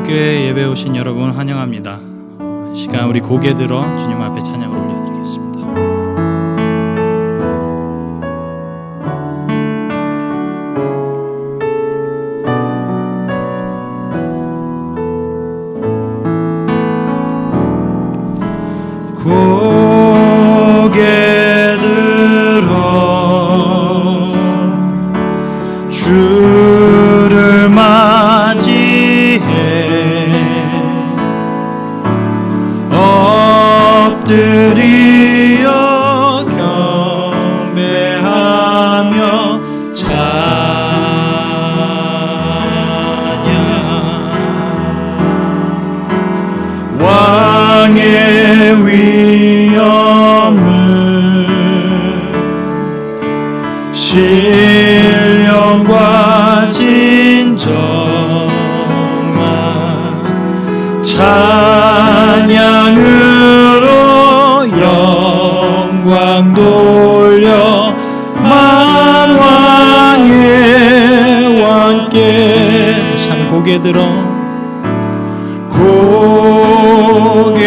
한국교회 예배 오신 여러분 환영합니다. 시간 우리 고개 들어 주님 앞에 찬양을 올려드리겠습니다. 고개 들어 주를 엎드리어 경배하며 찬양 왕의 위엄을 신령과 진정한 찬양으로 영광 돌려 만왕의 왕께 다시 한번 고개 들어 고개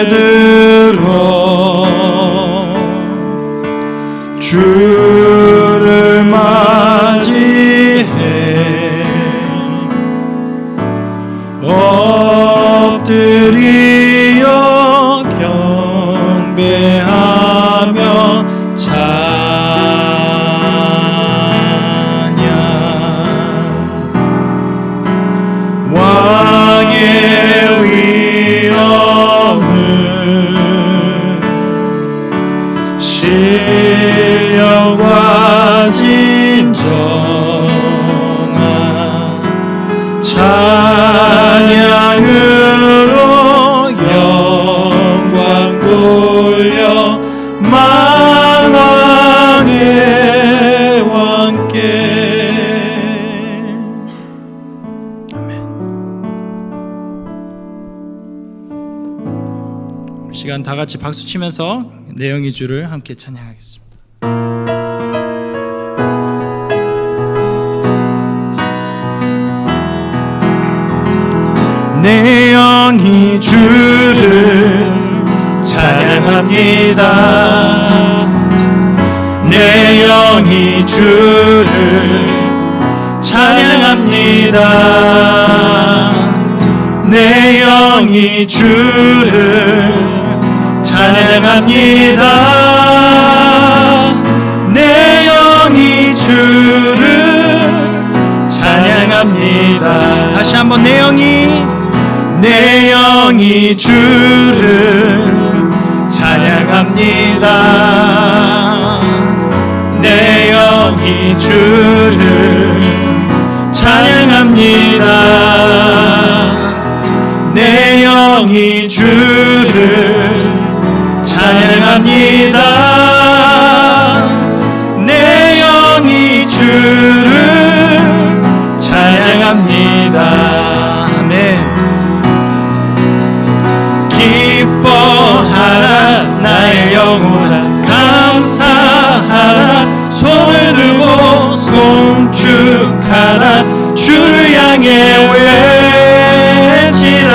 들어 주를 맞이해 엎드리어 경배하며 찬양 왕의 위엄을 신령과 진정한 찬양으로 영광 돌려 만왕의 왕께 아멘. 우리 시간 다 같이 박수 치면서 내 영이 주를 함께 찬양하겠습니다. 내 영이 주를 찬양합니다. 내 영이 주를 찬양합니다. 내 영이 주를 찬양합니다. 내 영이 주를 찬양합니다. 다시 한번 내 영이 주를 찬양합니다. 내 영이 주를 찬양합니다. 내 영이 주를 찬양합니다. 내 영이 주를 찬양합니다. 아멘. 기뻐하라 나의 영혼아 감사하라 손을 들고 송축하라 주를 향해 외치라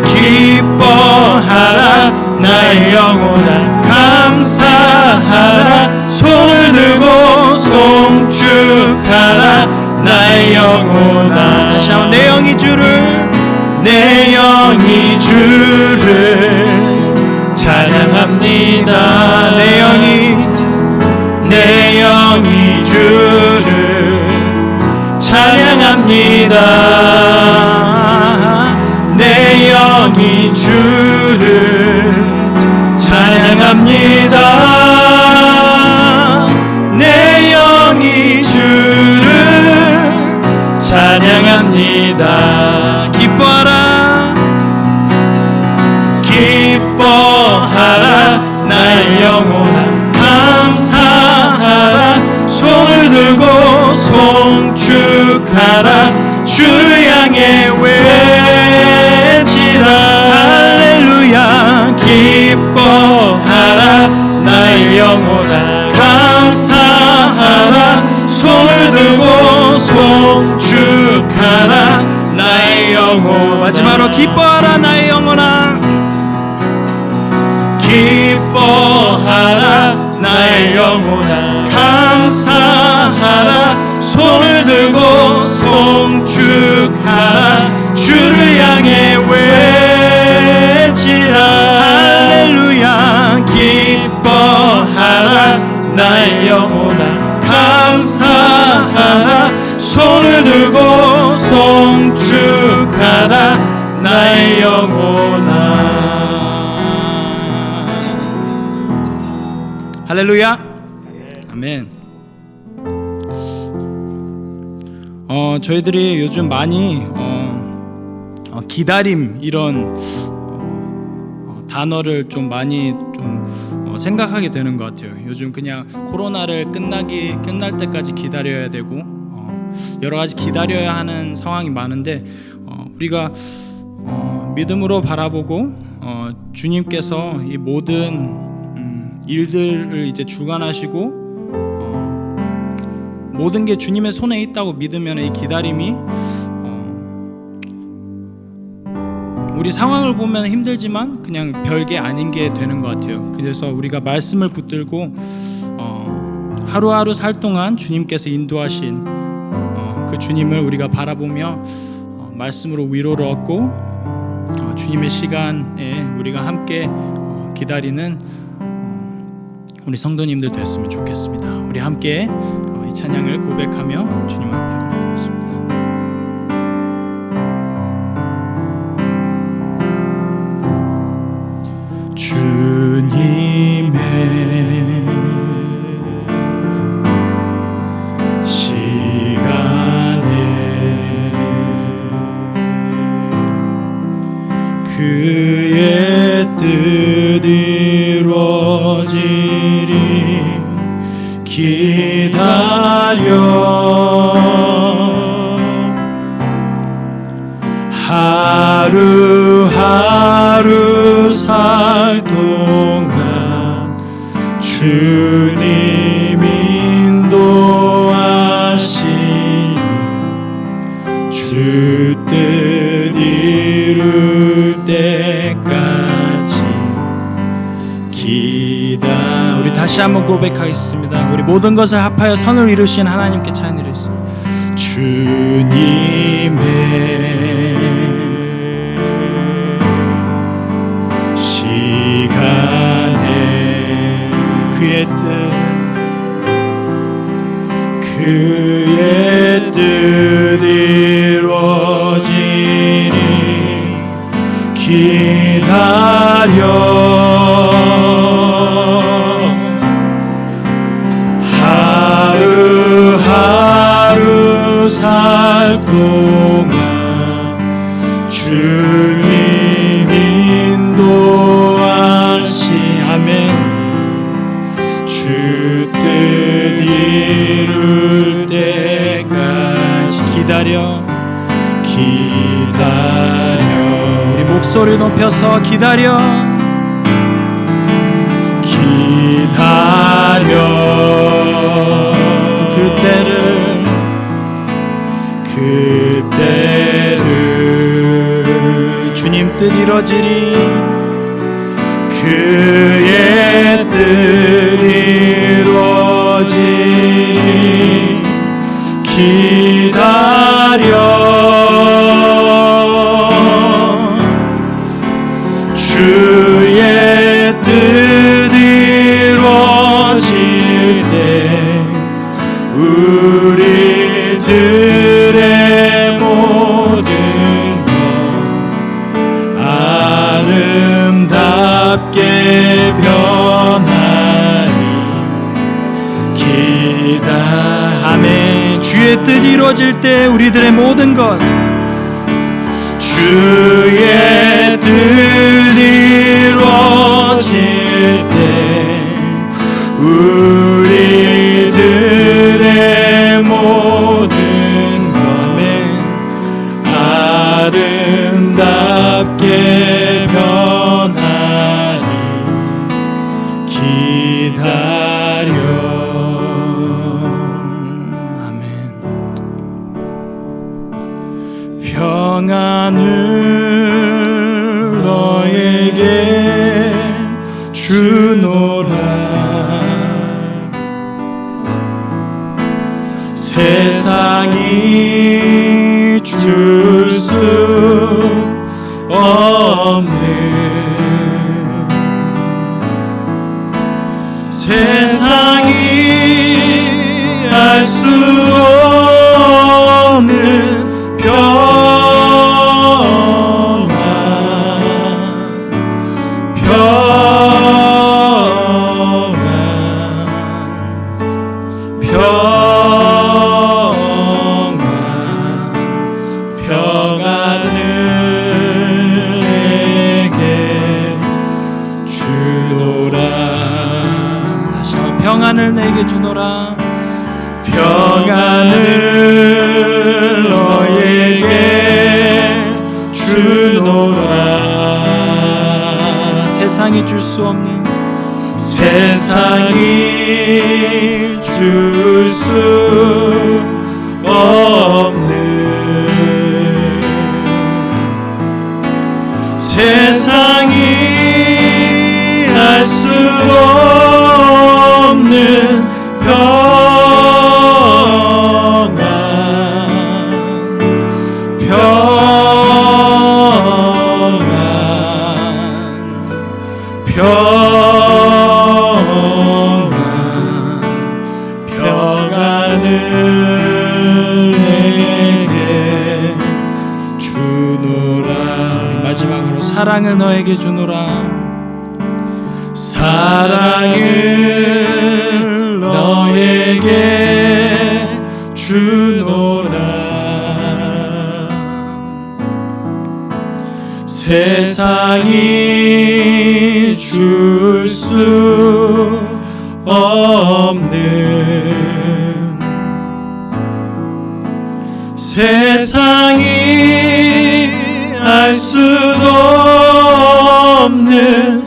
기뻐하라 나의 영혼아 감사하라 손을 들고 송축하라 나의 영혼아 다시 한번 내 영이 주를 찬양합니다. 내 영이 주를 찬양합니다. 내 영이 주를 찬양합니다. 내 영이 주를 찬양합니다. 기뻐하라 나의 영혼아 감사하라 손을 들고 송축하라 주를 향해 외치라 할렐루야 기뻐하라 나의 영혼아 감사하라 손을 들고 송축하라 기뻐하도록 기뻐하라 나의 영혼아. 기뻐하라 나의 영혼아. 감사하라 손을 들고 송축하라. 주를 향해 외치라. 할렐루야. 기뻐하라 나의 영혼아. 감사하라 손을 들고 송축하라 나의 영혼아. 할렐루야. 아멘. 저희들이 요즘 많이 기다림 이런 단어를 좀 많이 생각하게 되는 것 같아요. 요즘 그냥 코로나를 끝날 때까지 기다려야 되고 여러 가지 기다려야 하는 상황이 많은데 우리가 믿음으로 바라보고 주님께서 이 모든 일들을 이제 주관하시고 모든 게 주님의 손에 있다고 믿으면 이 기다림이 우리 상황을 보면 힘들지만 그냥 별게 아닌 게 되는 것 같아요. 그래서 우리가 말씀을 붙들고 하루하루 살 동안 주님께서 인도하신 그 주님을 우리가 바라보며 말씀으로 위로를 얻고 주님의 시간에 우리가 함께 기다리는 우리 성도님들 됐으면 좋겠습니다. 우리 함께 이 찬양을 고백하며 주님 앞에 올려드리겠습니다. 주님의 시간에 그의 뜻 이루어지리 기다려 하루하루 살 동안 주님 인도하시니 주 뜻 이룰 때까지 우리 다시 한번 고백하겠습니다. 우리 모든 것을 합하여 선을 이루신 하나님께 찬양을 드리겠습니다. 주님의 시간에 그의 뜻 이루어지리 기다려 하루하루 살 동안 주님 인도하시 아멘 주 뜻 이룰 때까지 기다려 우리 목소리 높여서 기다려 그때를 주님 뜻 이루어지리 그의 뜻 이루어지리 기다려 주의 뜻 이루어질 때 우리들의 모든 것 아름답게 변하리 아멘. 주의 뜻 이루어질 때 우리들의 모든 것 주의 뜻 이루어질 때 우리들의 모든 것 아름답게 변하리 기다려 평안을 세상이 줄 수 없는 세상이 알 수 없는 평안 평안을 내게 주노라. 다시 한번 평안을 내게 주노라. 평안을 너에게 주노라. 세상이 줄 수 없는 세상이 줄 수 없는 세상이 알 수 없는 평안을 내게 주노라. 마지막으로 사랑을 너에게 주노라. 사랑을 너에게 주노라. 세상이 줄 수 없는 세상이 알 수도 없는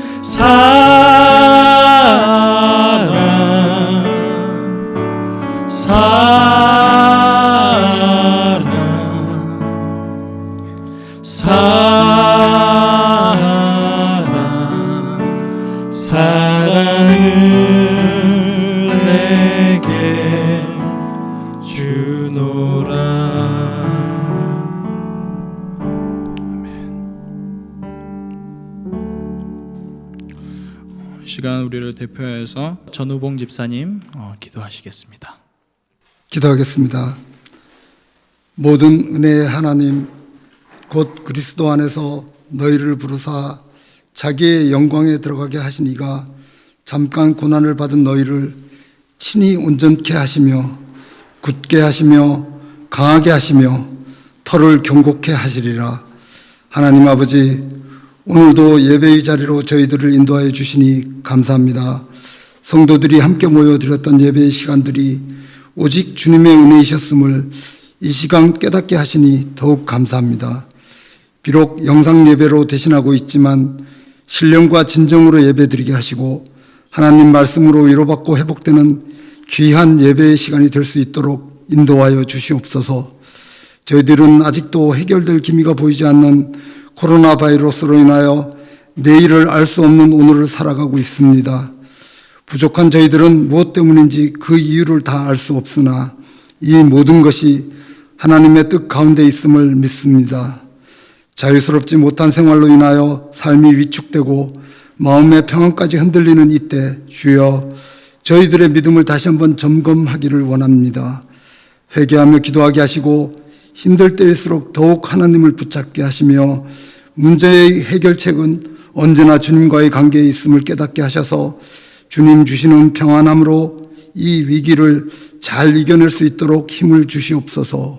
사랑을 내게 주노라. 이 시간 우리를 대표해서 전우봉 집사님 기도하시겠습니다. 기도하겠습니다. 모든 은혜의 하나님, 곧 그리스도 안에서 너희를 부르사 자기의 영광에 들어가게 하신 이가 잠깐 고난을 받은 너희를 친히 온전케 하시며 굳게 하시며 강하게 하시며 터를 견고케 하시리라. 하나님 아버지, 오늘도 예배의 자리로 저희들을 인도하여 주시니 감사합니다. 성도들이 함께 모여드렸던 예배의 시간들이 오직 주님의 은혜이셨음을 이 시간 깨닫게 하시니 더욱 감사합니다. 비록 영상 예배로 대신하고 있지만 신령과 진정으로 예배드리게 하시고 하나님 말씀으로 위로받고 회복되는 귀한 예배의 시간이 될 수 있도록 인도하여 주시옵소서. 저희들은 아직도 해결될 기미가 보이지 않는 코로나 바이러스로 인하여 내일을 알 수 없는 오늘을 살아가고 있습니다. 부족한 저희들은 무엇 때문인지 그 이유를 다 알 수 없으나 이 모든 것이 하나님의 뜻 가운데 있음을 믿습니다. 자유스럽지 못한 생활로 인하여 삶이 위축되고 마음의 평안까지 흔들리는 이때 주여 저희들의 믿음을 다시 한번 점검하기를 원합니다. 회개하며 기도하게 하시고 힘들 때일수록 더욱 하나님을 붙잡게 하시며 문제의 해결책은 언제나 주님과의 관계에 있음을 깨닫게 하셔서 주님 주시는 평안함으로 이 위기를 잘 이겨낼 수 있도록 힘을 주시옵소서.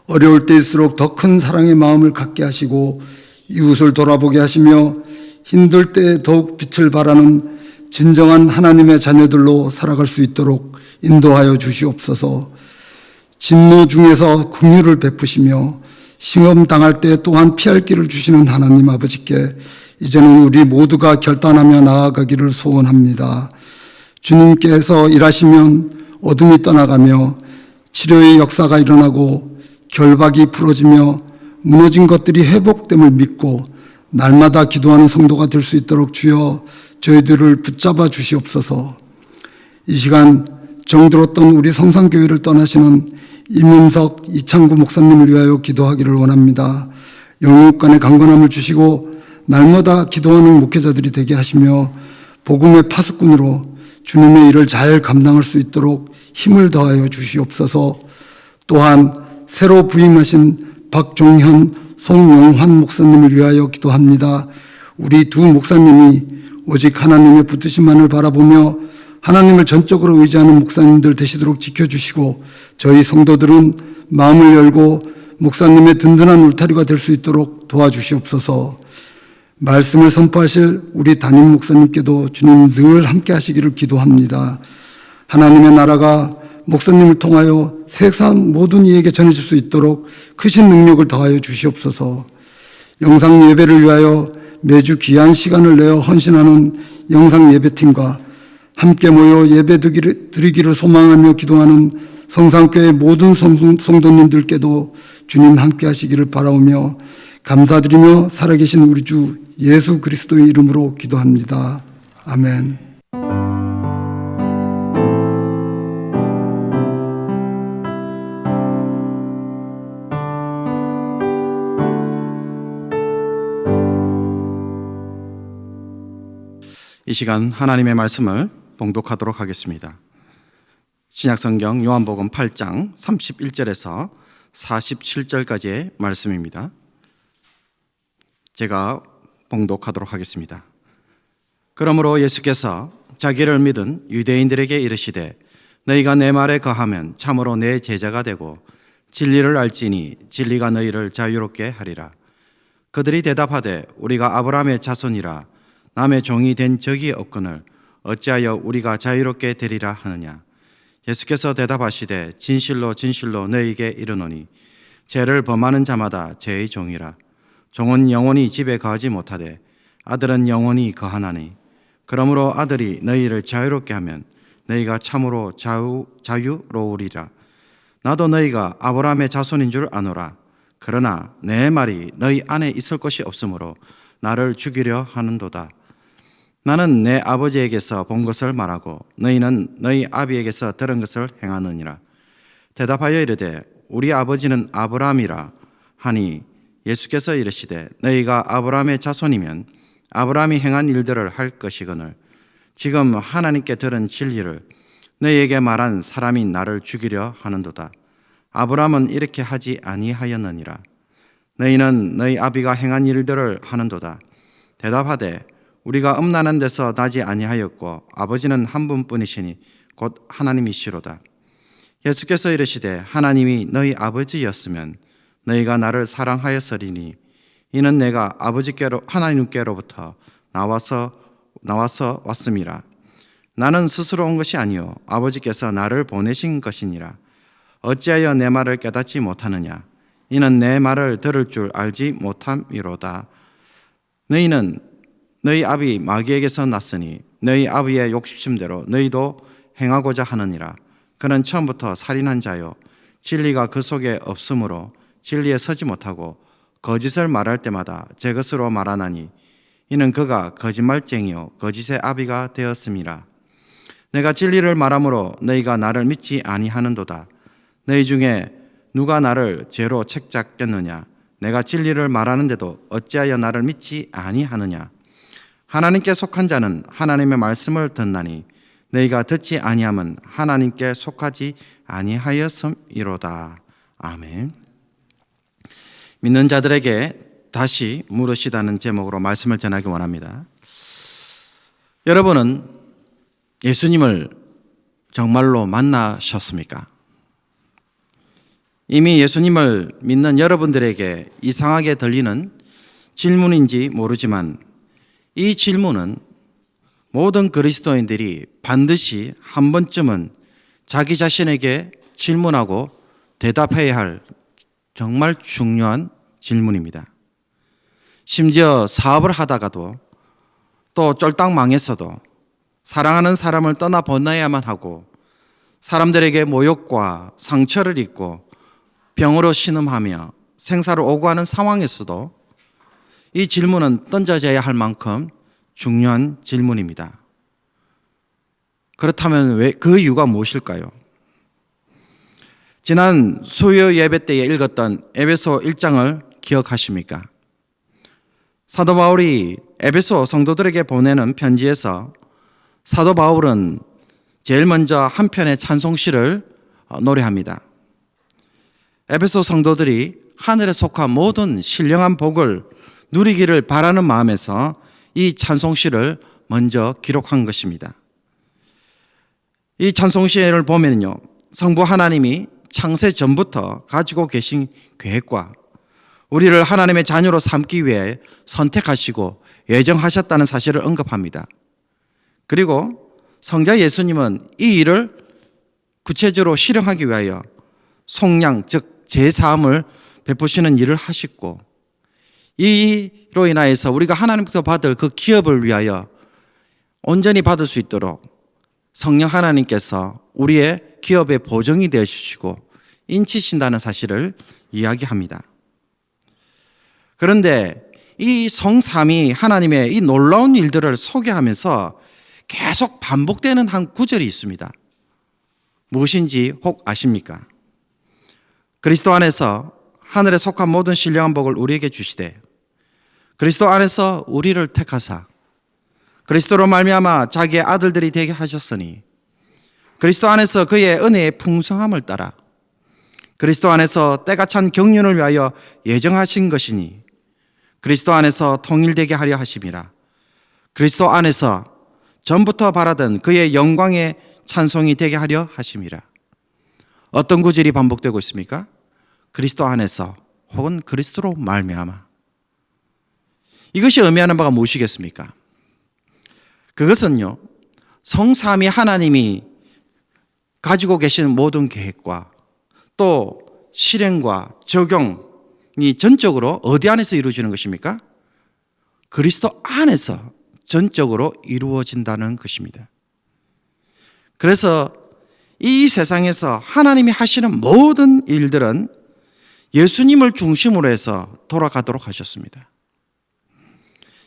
어려울 때일수록 더 큰 사랑의 마음을 갖게 하시고 이웃을 돌아보게 하시며 힘들 때 더욱 빛을 발하는 진정한 하나님의 자녀들로 살아갈 수 있도록 인도하여 주시옵소서. 진노 중에서 긍휼을 베푸시며 시험 당할 때 또한 피할 길을 주시는 하나님 아버지께 이제는 우리 모두가 결단하며 나아가기를 소원합니다. 주님께서 일하시면 어둠이 떠나가며 치료의 역사가 일어나고 결박이 풀어지며 무너진 것들이 회복됨을 믿고 날마다 기도하는 성도가 될 수 있도록 주여 저희들을 붙잡아 주시옵소서. 이 시간 정들었던 우리 성산교회를 떠나시는 이민석, 이창구 목사님을 위하여 기도하기를 원합니다. 영육 간의 강건함을 주시고 날마다 기도하는 목회자들이 되게 하시며 복음의 파수꾼으로 주님의 일을 잘 감당할 수 있도록 힘을 더하여 주시옵소서. 또한 새로 부임하신 박종현, 송영환 목사님을 위하여 기도합니다. 우리 두 목사님이 오직 하나님의 붙드심만을 바라보며 하나님을 전적으로 의지하는 목사님들 되시도록 지켜주시고 저희 성도들은 마음을 열고 목사님의 든든한 울타리가 될 수 있도록 도와주시옵소서. 말씀을 선포하실 우리 담임 목사님께도 주님 늘 함께 하시기를 기도합니다. 하나님의 나라가 목사님을 통하여 세상 모든 이에게 전해질 수 있도록 크신 능력을 더하여 주시옵소서. 영상 예배를 위하여 매주 귀한 시간을 내어 헌신하는 영상 예배팀과 함께 모여 예배 드리기를 소망하며 기도하는 성산교회 모든 성도님들께도 주님 함께 하시기를 바라오며 감사드리며 살아계신 우리 주 예수 그리스도의 이름으로 기도합니다. 아멘. 이 시간 하나님의 말씀을 봉독하도록 하겠습니다. 신약성경 요한복음 8장 31절에서 47절까지의 말씀입니다. 제가 봉독하도록 하겠습니다. 그러므로 예수께서 자기를 믿은 유대인들에게 이르시되 너희가 내 말에 거하면 참으로 내 제자가 되고 진리를 알지니 진리가 너희를 자유롭게 하리라. 그들이 대답하되 우리가 아브라함의 자손이라 남의 종이 된 적이 없거늘 어찌하여 우리가 자유롭게 되리라 하느냐. 예수께서 대답하시되 진실로 진실로 너희에게 이르노니 죄를 범하는 자마다 죄의 종이라. 종은 영원히 집에 거하지 못하되 아들은 영원히 거하나니 그러므로 아들이 너희를 자유롭게 하면 너희가 참으로 자유로우리라. 나도 너희가 아브라함의 자손인 줄 아노라. 그러나 내 말이 너희 안에 있을 것이 없으므로 나를 죽이려 하는도다. 나는 내 아버지에게서 본 것을 말하고 너희는 너희 아비에게서 들은 것을 행하느니라. 대답하여 이르되 우리 아버지는 아브라함이라 하니 예수께서 이르시되 너희가 아브라함의 자손이면 아브라함이 행한 일들을 할 것이거늘 지금 하나님께 들은 진리를 너희에게 말한 사람이 나를 죽이려 하는도다. 아브라함은 이렇게 하지 아니하였느니라. 너희는 너희 아비가 행한 일들을 하는도다. 대답하되 우리가 음란한 데서 나지 아니하였고 아버지는 한 분뿐이시니 곧 하나님이시로다. 예수께서 이르시되 하나님이 너희 아버지였으면 너희가 나를 사랑하였으리니 이는 내가 아버지께로 하나님께로부터 나와서 왔음이라. 나는 스스로 온 것이 아니요 아버지께서 나를 보내신 것이니라. 어찌하여 내 말을 깨닫지 못하느냐. 이는 내 말을 들을 줄 알지 못함이로다. 너희는 너희 아비 마귀에게서 났으니 너희 아비의 욕심대로 너희도 행하고자 하느니라. 그는 처음부터 살인한 자요 진리가 그 속에 없으므로 진리에 서지 못하고 거짓을 말할 때마다 제 것으로 말하나니 이는 그가 거짓말쟁이요 거짓의 아비가 되었음이라. 내가 진리를 말하므로 너희가 나를 믿지 아니하는도다. 너희 중에 누가 나를 죄로 책잡겠느냐. 내가 진리를 말하는데도 어찌하여 나를 믿지 아니하느냐. 하나님께 속한 자는 하나님의 말씀을 듣나니 너희가 듣지 아니함은 하나님께 속하지 아니하였음이로다. 아멘. 믿는 자들에게 다시 물으시다는 제목으로 말씀을 전하기 원합니다. 여러분은 예수님을 정말로 만나셨습니까? 이미 예수님을 믿는 여러분들에게 이상하게 들리는 질문인지 모르지만 이 질문은 모든 그리스도인들이 반드시 한 번쯤은 자기 자신에게 질문하고 대답해야 할 정말 중요한 질문입니다. 심지어 사업을 하다가도 또 쫄딱 망했어도 사랑하는 사람을 떠나 보내야만 하고 사람들에게 모욕과 상처를 입고 병으로 신음하며 생사를 오고하는 상황에서도 이 질문은 던져져야 할 만큼 중요한 질문입니다. 그렇다면 왜 그 이유가 무엇일까요? 지난 수요 예배 때에 읽었던 에베소 1장을 기억하십니까? 사도 바울이 에베소 성도들에게 보내는 편지에서 사도 바울은 제일 먼저 한 편의 찬송시를 노래합니다. 에베소 성도들이 하늘에 속한 모든 신령한 복을 누리기를 바라는 마음에서 이 찬송시를 먼저 기록한 것입니다. 이 찬송시를 보면요, 성부 하나님이 창세 전부터 가지고 계신 계획과 우리를 하나님의 자녀로 삼기 위해 선택하시고 예정하셨다는 사실을 언급합니다. 그리고 성자 예수님은 이 일을 구체적으로 실행하기 위하여 속량, 즉 제사함을 베푸시는 일을 하셨고, 이로 인하여서 우리가 하나님부터 받을 그 기업을 위하여 온전히 받을 수 있도록 성령 하나님께서 우리의 기업의 보정이 되어 주시고 인치신다는 사실을 이야기합니다. 그런데 이 성삼위 하나님의 이 놀라운 일들을 소개하면서 계속 반복되는 한 구절이 있습니다. 무엇인지 혹 아십니까? 그리스도 안에서 하늘에 속한 모든 신령한 복을 우리에게 주시되 그리스도 안에서 우리를 택하사 그리스도로 말미암아 자기의 아들들이 되게 하셨으니 그리스도 안에서 그의 은혜의 풍성함을 따라 그리스도 안에서 때가 찬 경륜을 위하여 예정하신 것이니 그리스도 안에서 통일되게 하려 하심이라. 그리스도 안에서 전부터 바라던 그의 영광의 찬송이 되게 하려 하심이라. 어떤 구절이 반복되고 있습니까? 그리스도 안에서 혹은 그리스도로 말미암아. 이것이 의미하는 바가 무엇이겠습니까? 그것은요, 성삼위 하나님이 가지고 계신 모든 계획과 또 실행과 적용이 전적으로 어디 안에서 이루어지는 것입니까? 그리스도 안에서 전적으로 이루어진다는 것입니다. 그래서 이 세상에서 하나님이 하시는 모든 일들은 예수님을 중심으로 해서 돌아가도록 하셨습니다.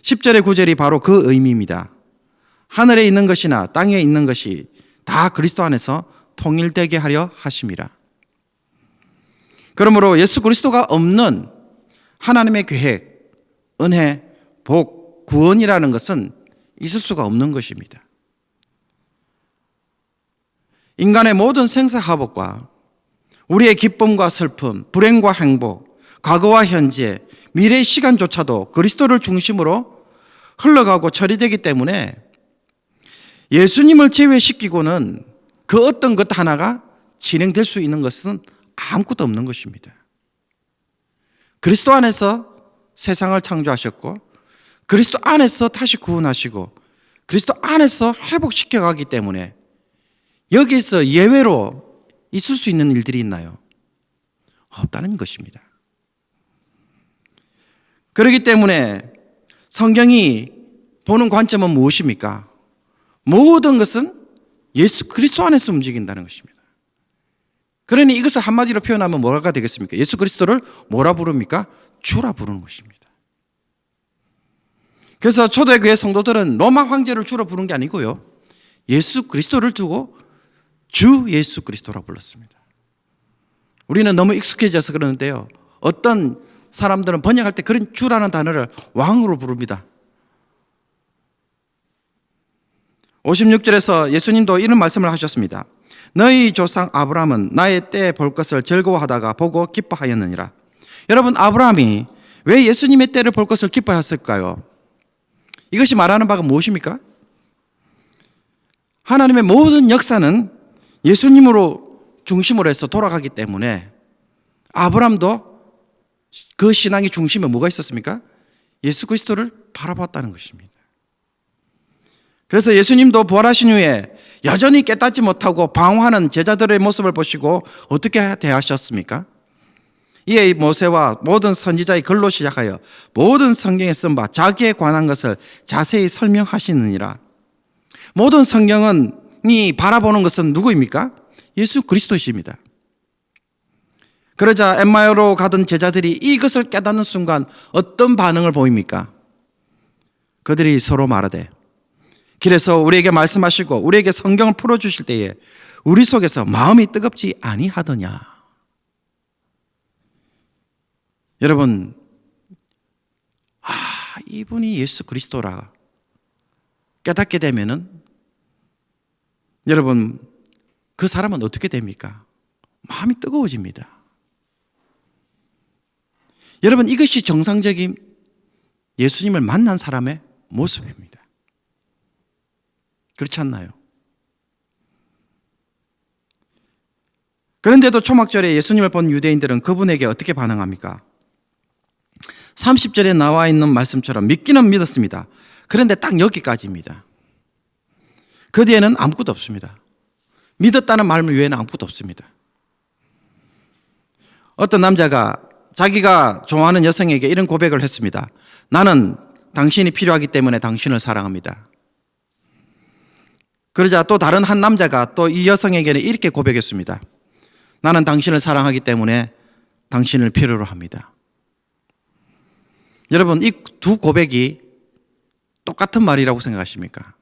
10절의 9절이 바로 그 의미입니다. 하늘에 있는 것이나 땅에 있는 것이 다 그리스도 안에서 통일되게 하려 하심이라. 그러므로 예수 그리스도가 없는 하나님의 계획, 은혜, 복, 구원이라는 것은 있을 수가 없는 것입니다. 인간의 모든 생사화복과 우리의 기쁨과 슬픔, 불행과 행복, 과거와 현재, 미래의 시간조차도 그리스도를 중심으로 흘러가고 처리되기 때문에 예수님을 제외시키고는 그 어떤 것 하나가 진행될 수 있는 것은 아무것도 없는 것입니다. 그리스도 안에서 세상을 창조하셨고 그리스도 안에서 다시 구원하시고 그리스도 안에서 회복시켜 가기 때문에 여기서 예외로 있을 수 있는 일들이 있나요? 없다는 것입니다. 그렇기 때문에 성경이 보는 관점은 무엇입니까? 모든 것은 예수 그리스도 안에서 움직인다는 것입니다. 그러니 이것을 한마디로 표현하면 뭐가 되겠습니까? 예수 그리스도를 뭐라 부릅니까? 주라 부르는 것입니다. 그래서 초대교회 성도들은 로마 황제를 주로 부른 게 아니고요, 예수 그리스도를 두고 주 예수 그리스도라 불렀습니다. 우리는 너무 익숙해져서 그러는데요, 어떤 사람들은 번역할 때 그런 주라는 단어를 왕으로 부릅니다. 56절에서 예수님도 이런 말씀을 하셨습니다. 너희 조상 아브라함은 나의 때 볼 것을 즐거워하다가 보고 기뻐하였느니라. 여러분, 아브라함이 왜 예수님의 때를 볼 것을 기뻐했을까요? 이것이 말하는 바가 무엇입니까? 하나님의 모든 역사는 예수님으로 중심으로 해서 돌아가기 때문에 아브라함도 그 신앙의 중심에 뭐가 있었습니까? 예수 그리스도를 바라봤다는 것입니다. 그래서 예수님도 부활하신 후에 여전히 깨닫지 못하고 방황하는 제자들의 모습을 보시고 어떻게 대하셨습니까? 이에 모세와 모든 선지자의 글로 시작하여 모든 성경에 쓴 바 자기에 관한 것을 자세히 설명하시느니라. 모든 성경이 바라보는 것은 누구입니까? 예수 그리스도이십니다. 그러자 엠마오로 가던 제자들이 이것을 깨닫는 순간 어떤 반응을 보입니까? 그들이 서로 말하되 그래서 우리에게 말씀하시고 우리에게 성경을 풀어주실 때에 우리 속에서 마음이 뜨겁지 아니하더냐. 여러분, 이분이 예수 그리스도라 깨닫게 되면은 여러분, 그 사람은 어떻게 됩니까? 마음이 뜨거워집니다. 여러분, 이것이 정상적인 예수님을 만난 사람의 모습입니다. 그렇지 않나요? 그런데도 초막절에 예수님을 본 유대인들은 그분에게 어떻게 반응합니까? 30절에 나와 있는 말씀처럼 믿기는 믿었습니다. 그런데 딱 여기까지입니다. 그 뒤에는 아무것도 없습니다. 믿었다는 말 외에는 아무것도 없습니다. 어떤 남자가 자기가 좋아하는 여성에게 이런 고백을 했습니다. 나는 당신이 필요하기 때문에 당신을 사랑합니다. 그러자 또 다른 한 남자가 또 이 여성에게는 이렇게 고백했습니다. 나는 당신을 사랑하기 때문에 당신을 필요로 합니다. 여러분, 이 두 고백이 똑같은 말이라고 생각하십니까?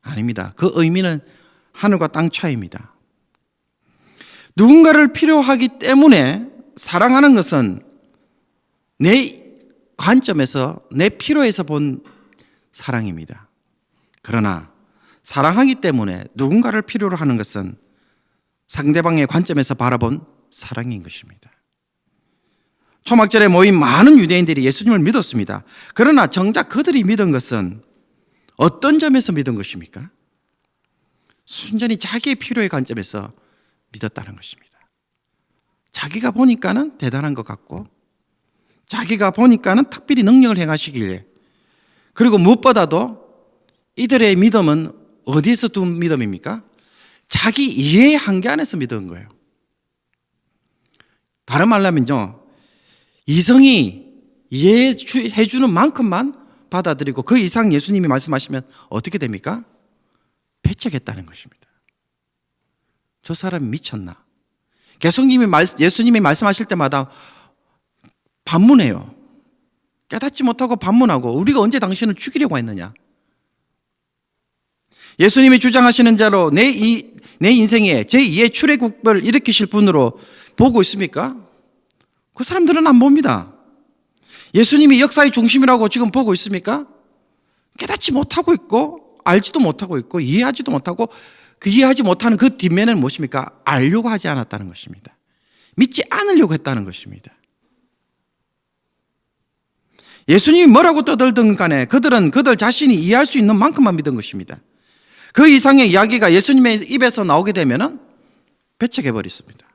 아닙니다. 그 의미는 하늘과 땅 차이입니다. 누군가를 필요하기 때문에 사랑하는 것은 내 관점에서, 내 필요에서 본 사랑입니다. 그러나 사랑하기 때문에 누군가를 필요로 하는 것은 상대방의 관점에서 바라본 사랑인 것입니다. 초막절에 모인 많은 유대인들이 예수님을 믿었습니다. 그러나 정작 그들이 믿은 것은 어떤 점에서 믿은 것입니까? 순전히 자기의 필요의 관점에서 믿었다는 것입니다. 자기가 보니까는 대단한 것 같고, 자기가 보니까는 특별히 능력을 행하시길래, 그리고 무엇보다도 이들의 믿음은 어디에서 둔 믿음입니까? 자기 이해의 한계 안에서 믿은 거예요. 다른 말로 하면요, 이성이 이해해 주는 만큼만 받아들이고 그 이상 예수님이 말씀하시면 어떻게 됩니까? 배척했다는 것입니다. 저 사람이 미쳤나? 계속 예수님이 말씀하실 때마다 반문해요. 깨닫지 못하고 반문하고, 우리가 언제 당신을 죽이려고 했느냐? 예수님이 주장하시는 대로 내 인생에 제2의 출애굽을 일으키실 분으로 보고 있습니까? 그 사람들은 안 봅니다. 예수님이 역사의 중심이라고 지금 보고 있습니까? 깨닫지 못하고 있고, 알지도 못하고 있고, 이해하지도 못하고, 그 이해하지 못하는 그 뒷면에는 무엇입니까? 알려고 하지 않았다는 것입니다. 믿지 않으려고 했다는 것입니다. 예수님이 뭐라고 떠들든 간에 그들은 그들 자신이 이해할 수 있는 만큼만 믿은 것입니다. 그 이상의 이야기가 예수님의 입에서 나오게 되면 배척해버렸습니다.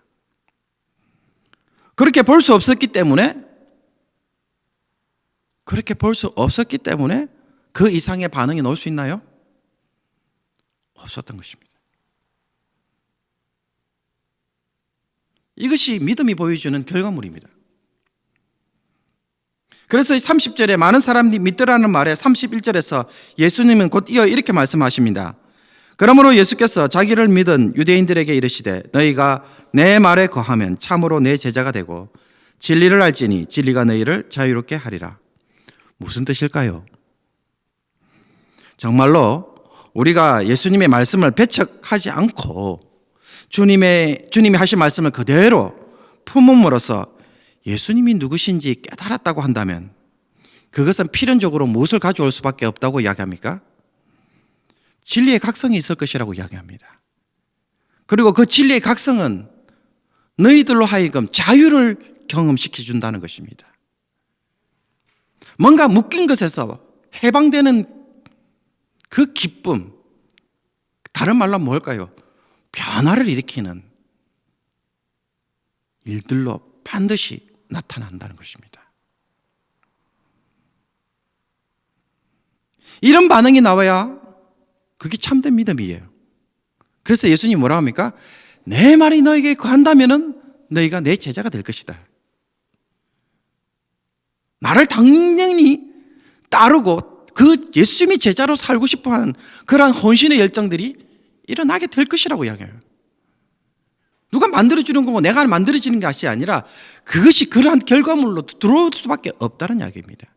그렇게 볼 수 없었기 때문에 그 이상의 반응이 나올 수 있나요? 없었던 것입니다. 이것이 믿음이 보여주는 결과물입니다. 그래서 30절에 많은 사람들이 믿더라는 말에 31절에서 예수님은 곧 이어 이렇게 말씀하십니다. 그러므로 예수께서 자기를 믿은 유대인들에게 이르시되 너희가 내 말에 거하면 참으로 내 제자가 되고 진리를 알지니 진리가 너희를 자유롭게 하리라. 무슨 뜻일까요? 정말로 우리가 예수님의 말씀을 배척하지 않고 주님이 하신 말씀을 그대로 품음으로써 예수님이 누구신지 깨달았다고 한다면 그것은 필연적으로 무엇을 가져올 수밖에 없다고 이야기합니까? 진리의 각성이 있을 것이라고 이야기합니다. 그리고 그 진리의 각성은 너희들로 하여금 자유를 경험시켜 준다는 것입니다. 뭔가 묶인 것에서 해방되는 그 기쁨, 다른 말로 뭘까요? 변화를 일으키는 일들로 반드시 나타난다는 것입니다. 이런 반응이 나와야 그게 참된 믿음이에요. 그래서 예수님이 뭐라고 합니까? 내 말이 너에게 거한다면 너희가 내 제자가 될 것이다. 나를 당연히 따르고 그 예수님이 제자로 살고 싶어하는 그러한 헌신의 열정들이 일어나게 될 것이라고 이야기해요. 누가 만들어주는 거고 내가 만들어지는 것이 아니라 그것이 그러한 결과물로 들어올 수밖에 없다는 이야기입니다.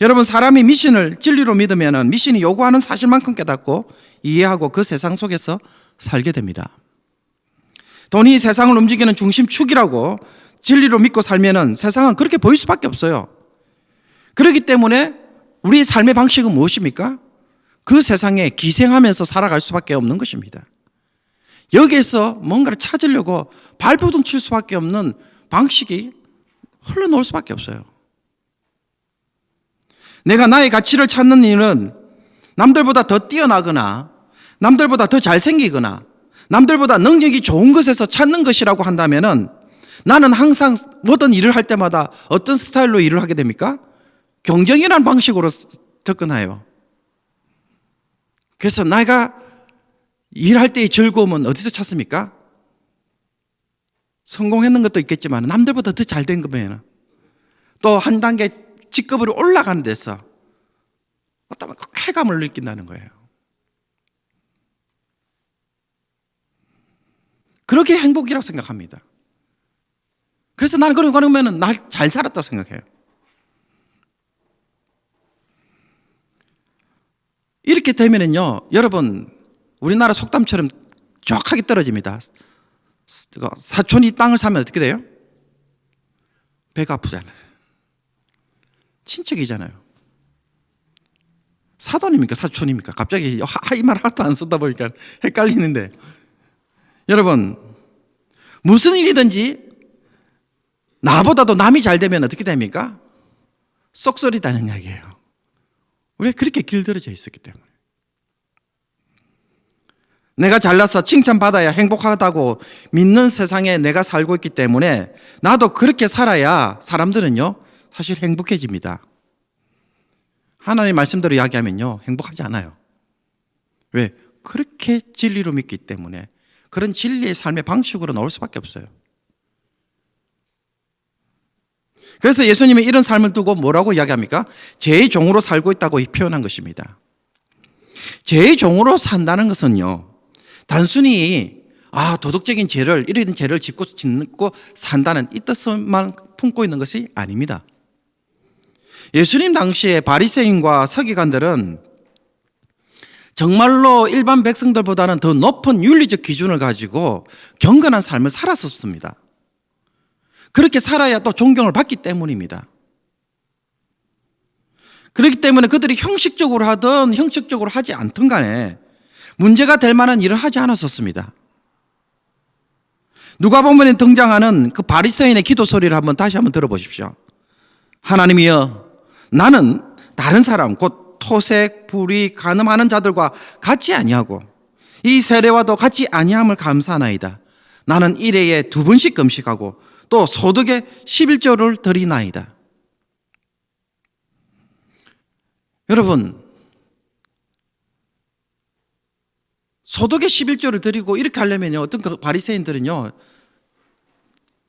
여러분, 사람이 미신을 진리로 믿으면 미신이 요구하는 사실만큼 깨닫고 이해하고 그 세상 속에서 살게 됩니다. 돈이 세상을 움직이는 중심축이라고 진리로 믿고 살면 세상은 그렇게 보일 수밖에 없어요. 그렇기 때문에 우리의 삶의 방식은 무엇입니까? 그 세상에 기생하면서 살아갈 수밖에 없는 것입니다. 여기에서 뭔가를 찾으려고 발버둥 칠 수밖에 없는 방식이 흘러나올 수밖에 없어요. 내가 나의 가치를 찾는 일은 남들보다 더 뛰어나거나 남들보다 더 잘생기거나 남들보다 능력이 좋은 것에서 찾는 것이라고 한다면 나는 항상 모든 일을 할 때마다 어떤 스타일로 일을 하게 됩니까? 경쟁이라는 방식으로 접근해요. 그래서 내가 일할 때의 즐거움은 어디서 찾습니까? 성공했는 것도 있겠지만 남들보다 더 잘 된 거면 또 한 단계 직급으로 올라가는 데서 어떤 쾌감을 느낀다는 거예요. 그렇게 행복이라고 생각합니다. 그래서 나는 그러면 나 잘 살았다고 생각해요. 이렇게 되면은요, 여러분, 우리나라 속담처럼 정확하게 떨어집니다. 사촌이 땅을 사면 어떻게 돼요? 배가 아프잖아요. 친척이잖아요. 사돈입니까? 사촌입니까? 갑자기 이 말 하나도 안 쓰다 보니까 헷갈리는데, 여러분, 무슨 일이든지 나보다도 남이 잘 되면 어떻게 됩니까? 쏙소리다는 이야기예요. 왜 그렇게 길들여져 있었기 때문에. 내가 잘나서 칭찬받아야 행복하다고 믿는 세상에 내가 살고 있기 때문에 나도 그렇게 살아야 사람들은요, 사실 행복해집니다. 하나님 말씀대로 이야기하면요, 행복하지 않아요. 왜? 그렇게 진리로 믿기 때문에 그런 진리의 삶의 방식으로 나올 수밖에 없어요. 그래서 예수님이 이런 삶을 두고 뭐라고 이야기합니까? 죄의 종으로 살고 있다고 표현한 것입니다. 죄의 종으로 산다는 것은요, 단순히 도덕적인 죄를, 이런 죄를 짓고 산다는 이 뜻만 품고 있는 것이 아닙니다. 예수님 당시에 바리새인과 서기관들은 정말로 일반 백성들보다는 더 높은 윤리적 기준을 가지고 경건한 삶을 살았었습니다. 그렇게 살아야 또 존경을 받기 때문입니다. 그렇기 때문에 그들이 형식적으로 하든 형식적으로 하지 않든 간에 문제가 될 만한 일을 하지 않았었습니다. 누가복음에 등장하는 그 바리새인의 기도 소리를 다시 한번 들어보십시오. 하나님이여, 나는 다른 사람 곧 토색, 불의, 간음하는 자들과 같지 아니하고 이 세례와도 같지 아니함을 감사하나이다. 나는 일회에 2번씩 금식하고 또 소득의 11조를 드리나이다. 여러분, 소득의 11조를 드리고 이렇게 하려면요, 어떤 그 바리새인들은요,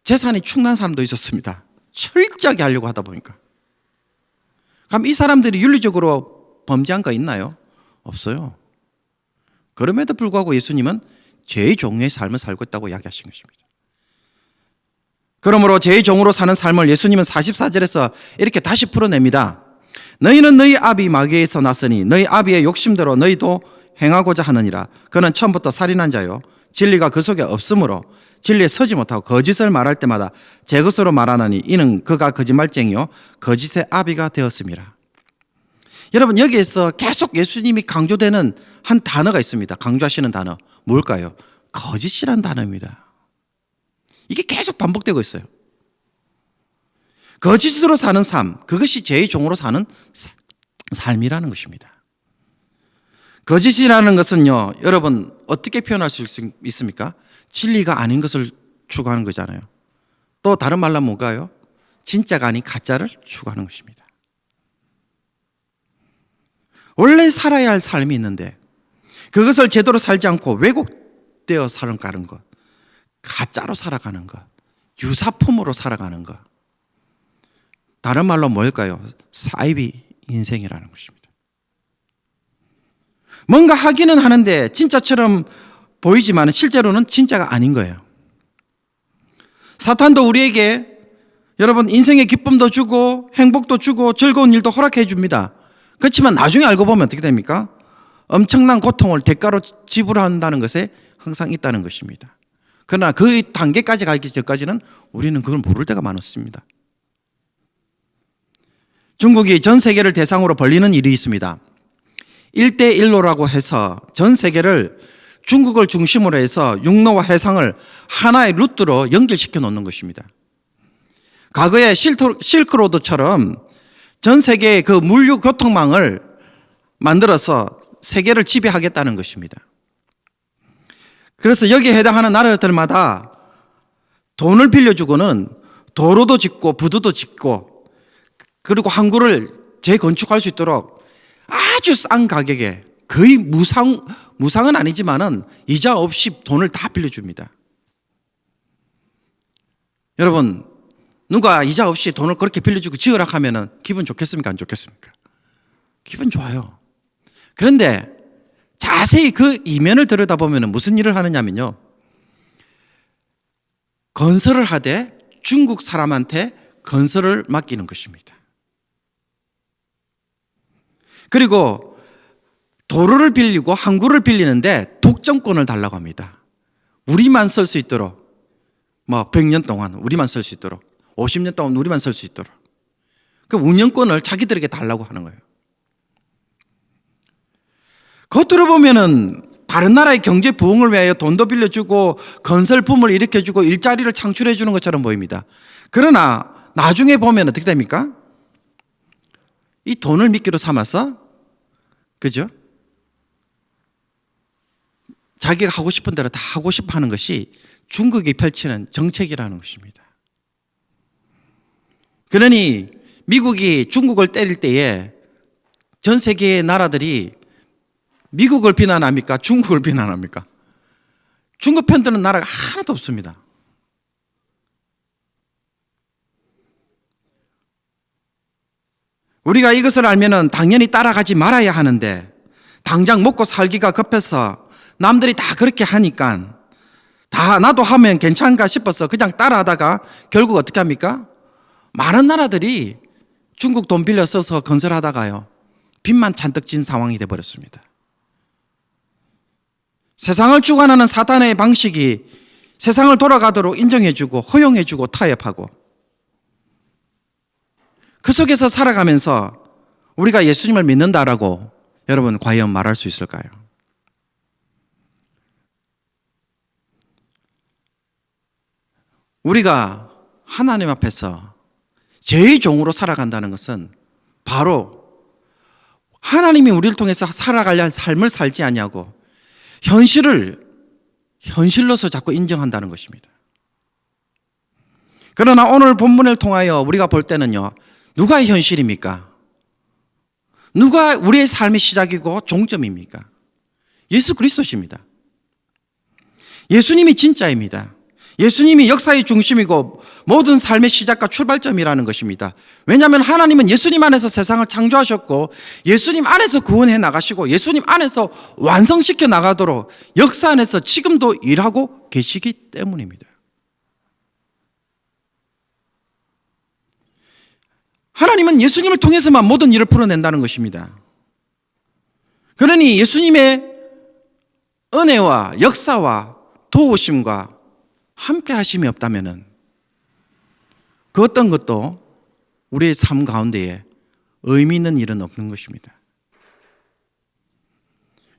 재산이 충난 사람도 있었습니다. 철저하게 하려고 하다 보니까. 그럼 이 사람들이 윤리적으로 범죄한 거 있나요? 없어요. 그럼에도 불구하고 예수님은 죄의 종의 삶을 살고 있다고 이야기하신 것입니다. 그러므로 죄의 종으로 사는 삶을 예수님은 44절에서 이렇게 다시 풀어냅니다. 너희는 너희 아비 마귀에서 났으니 너희 아비의 욕심대로 너희도 행하고자 하느니라. 그는 처음부터 살인한 자요, 진리가 그 속에 없으므로 진리에 서지 못하고 거짓을 말할 때마다 제 것으로 말하나니 이는 그가 거짓말쟁이요 거짓의 아비가 되었습니다. 여러분, 여기에서 계속 예수님이 강조되는 한 단어가 있습니다. 강조하시는 단어 뭘까요? 거짓이란 단어입니다. 이게 계속 반복되고 있어요. 거짓으로 사는 삶, 그것이 죄의 종으로 사는 삶이라는 것입니다. 거짓이라는 것은요, 여러분, 어떻게 표현할 수 있습니까? 진리가 아닌 것을 추구하는 거잖아요. 또 다른 말로 하면 뭔가요? 진짜가 아닌 가짜를 추구하는 것입니다. 원래 살아야 할 삶이 있는데 그것을 제대로 살지 않고 왜곡되어 살아가는 것, 가짜로 살아가는 것, 유사품으로 살아가는 것, 다른 말로 뭘까요? 사이비 인생이라는 것입니다. 뭔가 하기는 하는데 진짜처럼 보이지만 실제로는 진짜가 아닌 거예요. 사탄도 우리에게 여러분 인생의 기쁨도 주고 행복도 주고 즐거운 일도 허락해 줍니다. 그렇지만 나중에 알고 보면 어떻게 됩니까? 엄청난 고통을 대가로 지불한다는 것에 항상 있다는 것입니다. 그러나 그 단계까지 가기 전까지는 우리는 그걸 모를 때가 많았습니다. 중국이 전 세계를 대상으로 벌리는 일이 있습니다. 1대1로라고 해서 전 세계를 중국을 중심으로 해서 육로와 해상을 하나의 루트로 연결시켜 놓는 것입니다. 과거에 실크로드처럼 전 세계의 그 물류 교통망을 만들어서 세계를 지배하겠다는 것입니다. 그래서 여기에 해당하는 나라들마다 돈을 빌려주고는 도로도 짓고 부두도 짓고 그리고 항구를 재건축할 수 있도록 아주 싼 가격에 거의 무상은 아니지만은 이자 없이 돈을 다 빌려줍니다. 여러분, 누가 이자 없이 돈을 그렇게 빌려주고 지으라 하면은 기분 좋겠습니까? 안 좋겠습니까? 기분 좋아요. 그런데 자세히 그 이면을 들여다보면 무슨 일을 하느냐면요. 건설을 하되 중국 사람한테 건설을 맡기는 것입니다. 그리고 도로를 빌리고 항구를 빌리는데 독점권을 달라고 합니다. 우리만 쓸 수 있도록 100년 동안 우리만 쓸 수 있도록 50년 동안 우리만 쓸 수 있도록 그 운영권을 자기들에게 달라고 하는 거예요. 겉으로 보면은 다른 나라의 경제 부흥을 위하여 돈도 빌려주고 건설 붐을 일으켜주고 일자리를 창출해 주는 것처럼 보입니다. 그러나 나중에 보면 어떻게 됩니까? 이 돈을 미끼로 삼아서 그죠? 자기가 하고 싶은 대로 다 하고 싶어 하는 것이 중국이 펼치는 정책이라는 것입니다. 그러니 미국이 중국을 때릴 때에 전 세계의 나라들이 미국을 비난합니까? 중국을 비난합니까? 중국 편드는 나라가 하나도 없습니다. 우리가 이것을 알면은 당연히 따라가지 말아야 하는데 당장 먹고 살기가 급해서 남들이 다 그렇게 하니까 다 나도 하면 괜찮은가 싶어서 그냥 따라하다가 결국 어떻게 합니까? 많은 나라들이 중국 돈 빌려 써서 건설하다가요 빚만 잔뜩 진 상황이 되어버렸습니다. 세상을 주관하는 사탄의 방식이 세상을 돌아가도록 인정해주고 허용해주고 타협하고 그 속에서 살아가면서 우리가 예수님을 믿는다라고 여러분 과연 말할 수 있을까요? 우리가 하나님 앞에서 제의 종으로 살아간다는 것은 바로 하나님이 우리를 통해서 살아가려 삶을 살지 아니하고 현실로서 자꾸 인정한다는 것입니다. 그러나 오늘 본문을 통하여 우리가 볼 때는요, 누가 현실입니까? 누가 우리의 삶의 시작이고 종점입니까? 예수 그리스도십니다. 예수님이 진짜입니다. 예수님이 역사의 중심이고 모든 삶의 시작과 출발점이라는 것입니다. 왜냐하면 하나님은 예수님 안에서 세상을 창조하셨고 예수님 안에서 구원해 나가시고 예수님 안에서 완성시켜 나가도록 역사 안에서 지금도 일하고 계시기 때문입니다. 하나님은 예수님을 통해서만 모든 일을 풀어낸다는 것입니다. 그러니 예수님의 은혜와 역사와 도우심과 함께 하심이 없다면 그 어떤 것도 우리의 삶 가운데에 의미 있는 일은 없는 것입니다.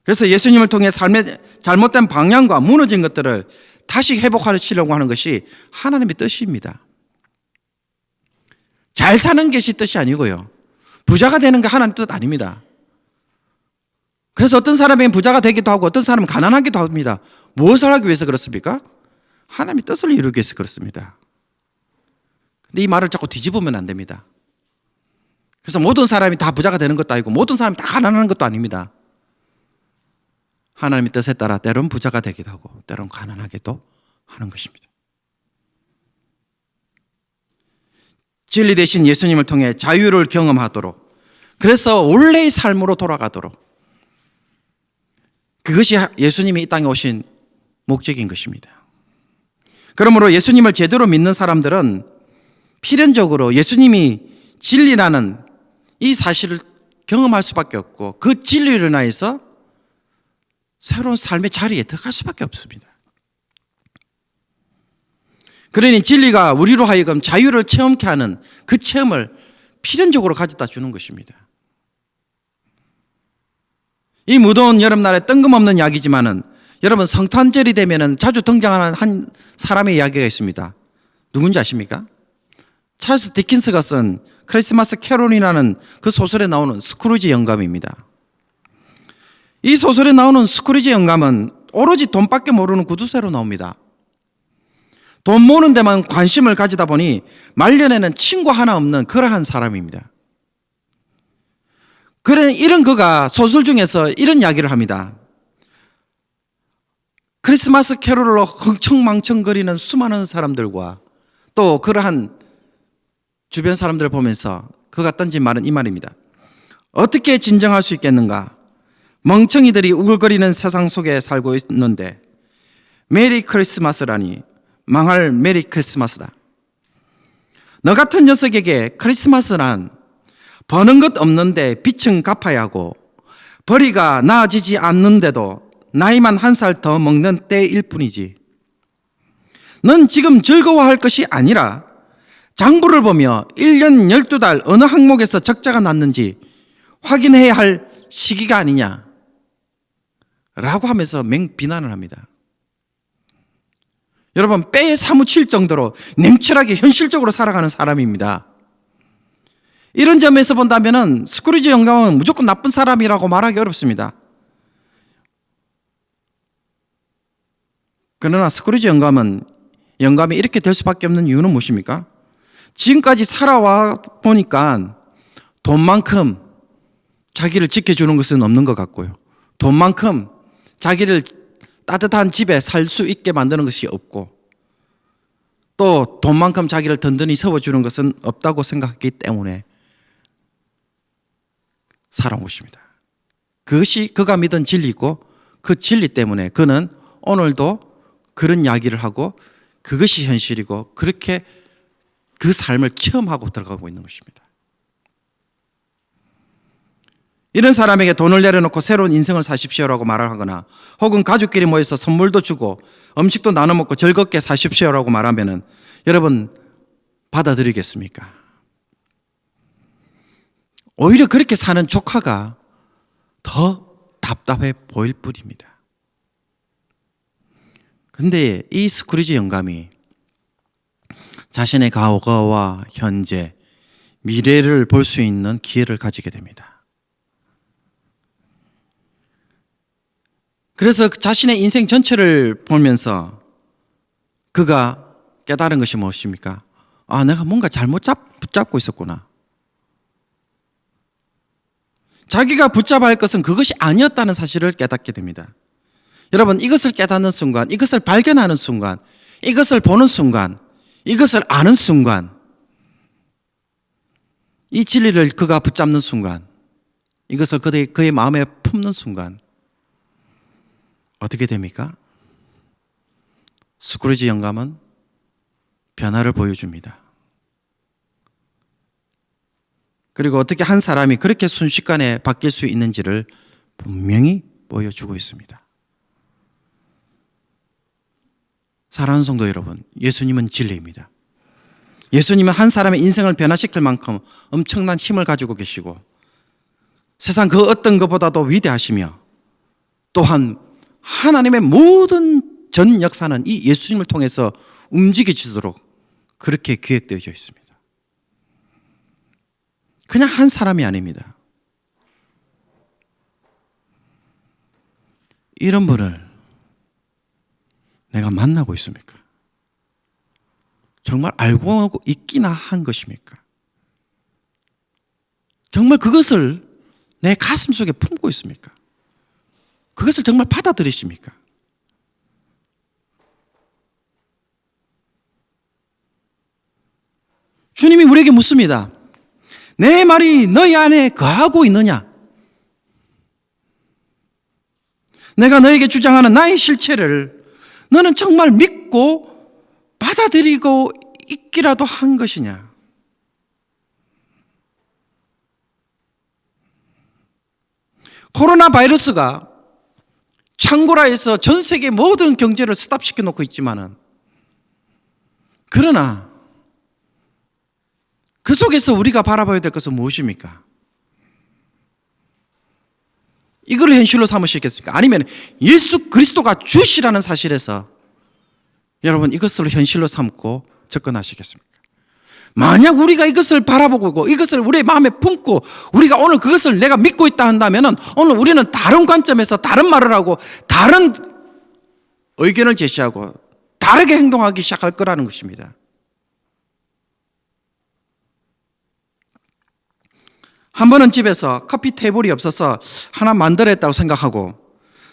그래서 예수님을 통해 삶의 잘못된 방향과 무너진 것들을 다시 회복하시려고 하는 것이 하나님의 뜻입니다. 잘 사는 것이 뜻이 아니고요. 부자가 되는 게 하나님 뜻 아닙니다. 그래서 어떤 사람은 부자가 되기도 하고 어떤 사람은 가난하기도 합니다. 무엇을 하기 위해서 그렇습니까? 하나님의 뜻을 이루기 위해서 그렇습니다. 근데 이 말을 자꾸 뒤집으면 안 됩니다. 그래서 모든 사람이 다 부자가 되는 것도 아니고 모든 사람이 다 가난한 것도 아닙니다. 하나님의 뜻에 따라 때론 부자가 되기도 하고 때론 가난하게도 하는 것입니다. 진리 대신 예수님을 통해 자유를 경험하도록 그래서 원래의 삶으로 돌아가도록 그것이 예수님이 이 땅에 오신 목적인 것입니다. 그러므로 예수님을 제대로 믿는 사람들은 필연적으로 예수님이 진리라는 이 사실을 경험할 수밖에 없고 그 진리로 인하여서 새로운 삶의 자리에 들어갈 수밖에 없습니다. 그러니 진리가 우리로 하여금 자유를 체험케 하는 그 체험을 필연적으로 가져다 주는 것입니다. 이 무더운 여름날에 뜬금없는 이야기지만은 여러분 성탄절이 되면은 자주 등장하는 한 사람의 이야기가 있습니다. 누군지 아십니까? 찰스 디킨스가 쓴 크리스마스 캐롤이라는 그 소설에 나오는 스크루지 영감입니다. 이 소설에 나오는 스크루지 영감은 오로지 돈밖에 모르는 구두쇠로 나옵니다. 돈 모으는 데만 관심을 가지다 보니 말년에는 친구 하나 없는 그러한 사람입니다. 그래 이런 그가 소설 중에서 이런 이야기를 합니다. 크리스마스 캐롤로 흥청망청거리는 수많은 사람들과 또 그러한 주변 사람들을 보면서 그가 던진 말은 이 말입니다. 어떻게 진정할 수 있겠는가? 멍청이들이 우글거리는 세상 속에 살고 있는데 메리 크리스마스라니 망할 메리 크리스마스다. 너 같은 녀석에게 크리스마스란 버는 것 없는데 빚은 갚아야 하고 벌이가 나아지지 않는데도 나이만 한 살 더 먹는 때일 뿐이지. 넌 지금 즐거워할 것이 아니라 장부를 보며 1년 12달 어느 항목에서 적자가 났는지 확인해야 할 시기가 아니냐 라고 하면서 맹비난을 합니다. 여러분 빼에 사무칠 정도로 냉철하게 현실적으로 살아가는 사람입니다. 이런 점에서 본다면 스크루지 영감은 무조건 나쁜 사람이라고 말하기 어렵습니다. 그러나 스크루지 영감이 이렇게 될 수밖에 없는 이유는 무엇입니까? 지금까지 살아와 보니까 돈만큼 자기를 지켜주는 것은 없는 것 같고요. 돈만큼 자기를 따뜻한 집에 살 수 있게 만드는 것이 없고 또 돈만큼 자기를 든든히 세워주는 것은 없다고 생각했기 때문에 살아온 것입니다. 그것이 그가 믿은 진리고 그 진리 때문에 그는 오늘도 그런 이야기를 하고 그것이 현실이고 그렇게 그 삶을 체험하고 들어가고 있는 것입니다. 이런 사람에게 돈을 내려놓고 새로운 인생을 사십시오라고 말을 하거나 혹은 가족끼리 모여서 선물도 주고 음식도 나눠 먹고 즐겁게 사십시오라고 말하면은 여러분 받아들이겠습니까? 오히려 그렇게 사는 조카가 더 답답해 보일 뿐입니다. 그런데 이 스크루지 영감이 자신의 과거와 현재, 미래를 볼 수 있는 기회를 가지게 됩니다. 그래서 자신의 인생 전체를 보면서 그가 깨달은 것이 무엇입니까? 아, 내가 뭔가 잘못 붙잡고 있었구나. 자기가 붙잡아야 할 것은 그것이 아니었다는 사실을 깨닫게 됩니다. 여러분, 이것을 깨닫는 순간, 이것을 발견하는 순간, 이것을 보는 순간, 이것을 아는 순간, 이 진리를 그가 붙잡는 순간, 이것을 그의 마음에 품는 순간 어떻게 됩니까? 스크루지 영감은 변화를 보여줍니다. 그리고 어떻게 한 사람이 그렇게 순식간에 바뀔 수 있는지를 분명히 보여주고 있습니다. 사랑하는 성도 여러분, 예수님은 진리입니다. 예수님은 한 사람의 인생을 변화시킬 만큼 엄청난 힘을 가지고 계시고 세상 그 어떤 것보다도 위대하시며 또한 하나님의 모든 전 역사는 이 예수님을 통해서 움직여지도록 그렇게 기획되어져 있습니다. 그냥 한 사람이 아닙니다. 이런 분을 내가 만나고 있습니까? 정말 알고 있기나 한 것입니까? 정말 그것을 내 가슴 속에 품고 있습니까? 그것을 정말 받아들이십니까? 주님이 우리에게 묻습니다. 내 말이 너희 안에 거하고 있느냐? 내가 너에게 주장하는 나의 실체를 너는 정말 믿고 받아들이고 있기라도 한 것이냐? 코로나 바이러스가 창고라에서 전 세계 모든 경제를 스탑시켜 놓고 있지만은, 그러나 그 속에서 우리가 바라봐야 될 것은 무엇입니까? 이걸 현실로 삼으시겠습니까? 아니면 예수 그리스도가 주시라는 사실에서 여러분 이것을 현실로 삼고 접근하시겠습니까? 만약 우리가 이것을 바라보고 이것을 우리의 마음에 품고 우리가 오늘 그것을 내가 믿고 있다 한다면 오늘 우리는 다른 관점에서 다른 말을 하고 다른 의견을 제시하고 다르게 행동하기 시작할 거라는 것입니다. 한 번은 집에서 커피 테이블이 없어서 하나 만들었다고 생각하고